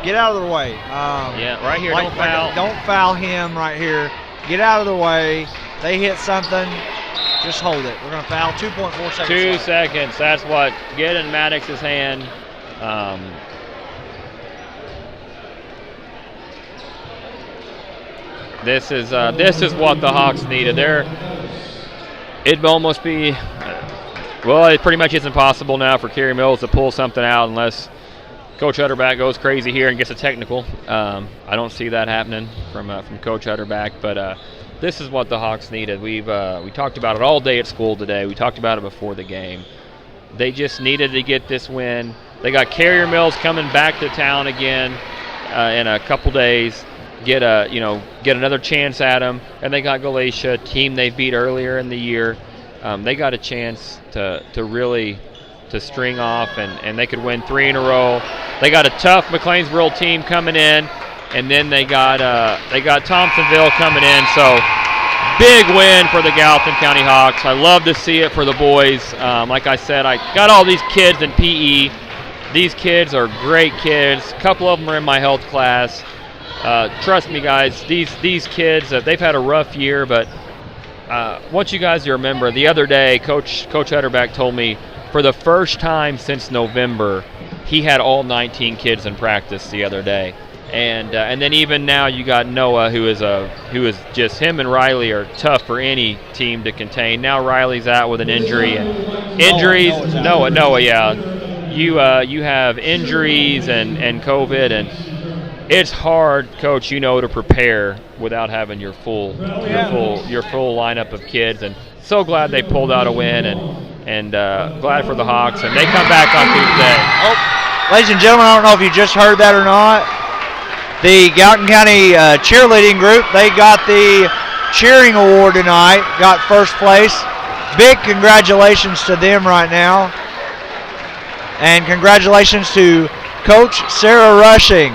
Get out of their way. Yeah, right here, don't foul. Don't foul him right here. Get out of the way. They hit something, just hold it. We're going to foul 2.4 seconds. 2 seconds. That's what. Get in Maddox's hand. This is what the Hawks needed. It'd almost be, it pretty much is impossible now for Kerry Mills to pull something out unless Coach Utterback goes crazy here and gets a technical. I don't see that happening from Coach Utterback, but this is what the Hawks needed. We talked about it all day at school today. We talked about it before the game. They just needed to get this win. They got Carrier Mills coming back to town again in a couple days. Get another chance at them, and they got Galatia, a team they beat earlier in the year. They got a chance to really string off, and they could win 3 in a row. They got a tough McLeansboro team coming in, and then they got Thompsonville coming in. So big win for the Gallatin County Hawks. I love to see it for the boys. Like I said, I got all these kids in PE. These kids are great kids. A couple of them are in my health class. Trust me, guys, these kids, they've had a rough year, but I want you guys to remember, the other day, Coach Utterback told me for the first time since November, he had all 19 kids in practice the other day. And then even now you got Noah, who is just, him and Riley are tough for any team to contain. Now Riley's out with an injury. And injuries, Noah, yeah. You have injuries and COVID, and it's hard, Coach, to prepare without having your full lineup of kids. And so glad they pulled out a win, and glad for the Hawks. And they come back on Tuesday. Oh, ladies and gentlemen, I don't know if you just heard that or not. The Gallatin County cheerleading group, they got the cheering award tonight, got first place. Big congratulations to them right now. And congratulations to Coach Sarah Rushing.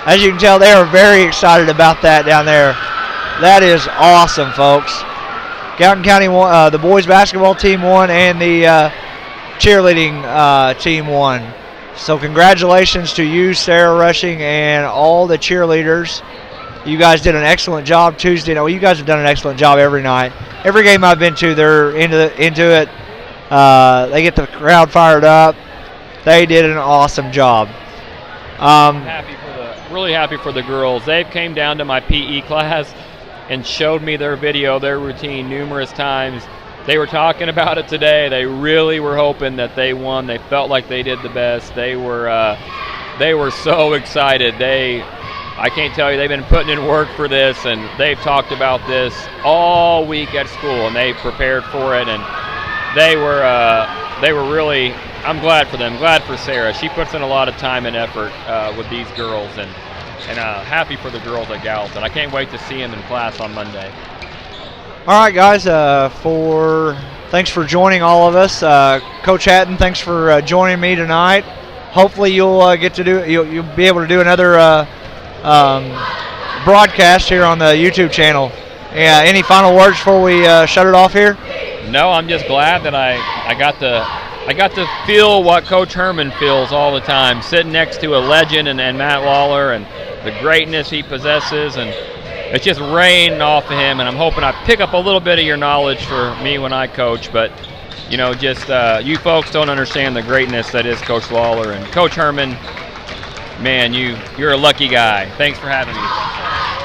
As you can tell, they are very excited about that down there. That is awesome, folks. Gallatin County won, the boys basketball team won, and the cheerleading team won. So congratulations to you, Sarah Rushing, and all the cheerleaders. You guys did an excellent job Tuesday night. Well, you guys have done an excellent job every night. Every game I've been to, they're into it. They get the crowd fired up. They did an awesome job. Really happy for the girls. They came down to my PE class and showed me their video, their routine numerous times. They were talking about it today. They really were hoping that they won. They felt like they did the best. They were so excited. I can't tell you, they've been putting in work for this, and they've talked about this all week at school, and they prepared for it, and they were really, I'm glad for them, glad for Sarah. She puts in a lot of time and effort with these girls, and happy for the girls at Gallatin. I can't wait to see them in class on Monday. All right, guys, thanks for joining all of us. Coach Hatton, thanks for joining me tonight. Hopefully you'll you'll be able to do another broadcast here on the YouTube channel. Yeah, any final words before we shut it off here? No, I'm just glad that I got to feel what Coach Herman feels all the time, sitting next to a legend and Matt Lawler, and the greatness he possesses, and it's just raining off of him, and I'm hoping I pick up a little bit of your knowledge for me when I coach. But you folks don't understand the greatness that is Coach Lawler and Coach Herman. Man, you're a lucky guy. Thanks for having me.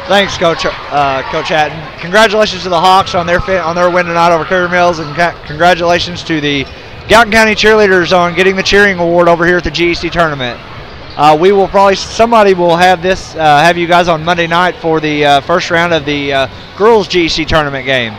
Thanks, Coach Hatton. Congratulations to the Hawks on their win tonight over Carrier Mills, and congratulations to the Gallatin County cheerleaders on getting the cheering award over here at the GEC tournament. We will somebody will have you guys on Monday night for the first round of the girls GEC tournament game.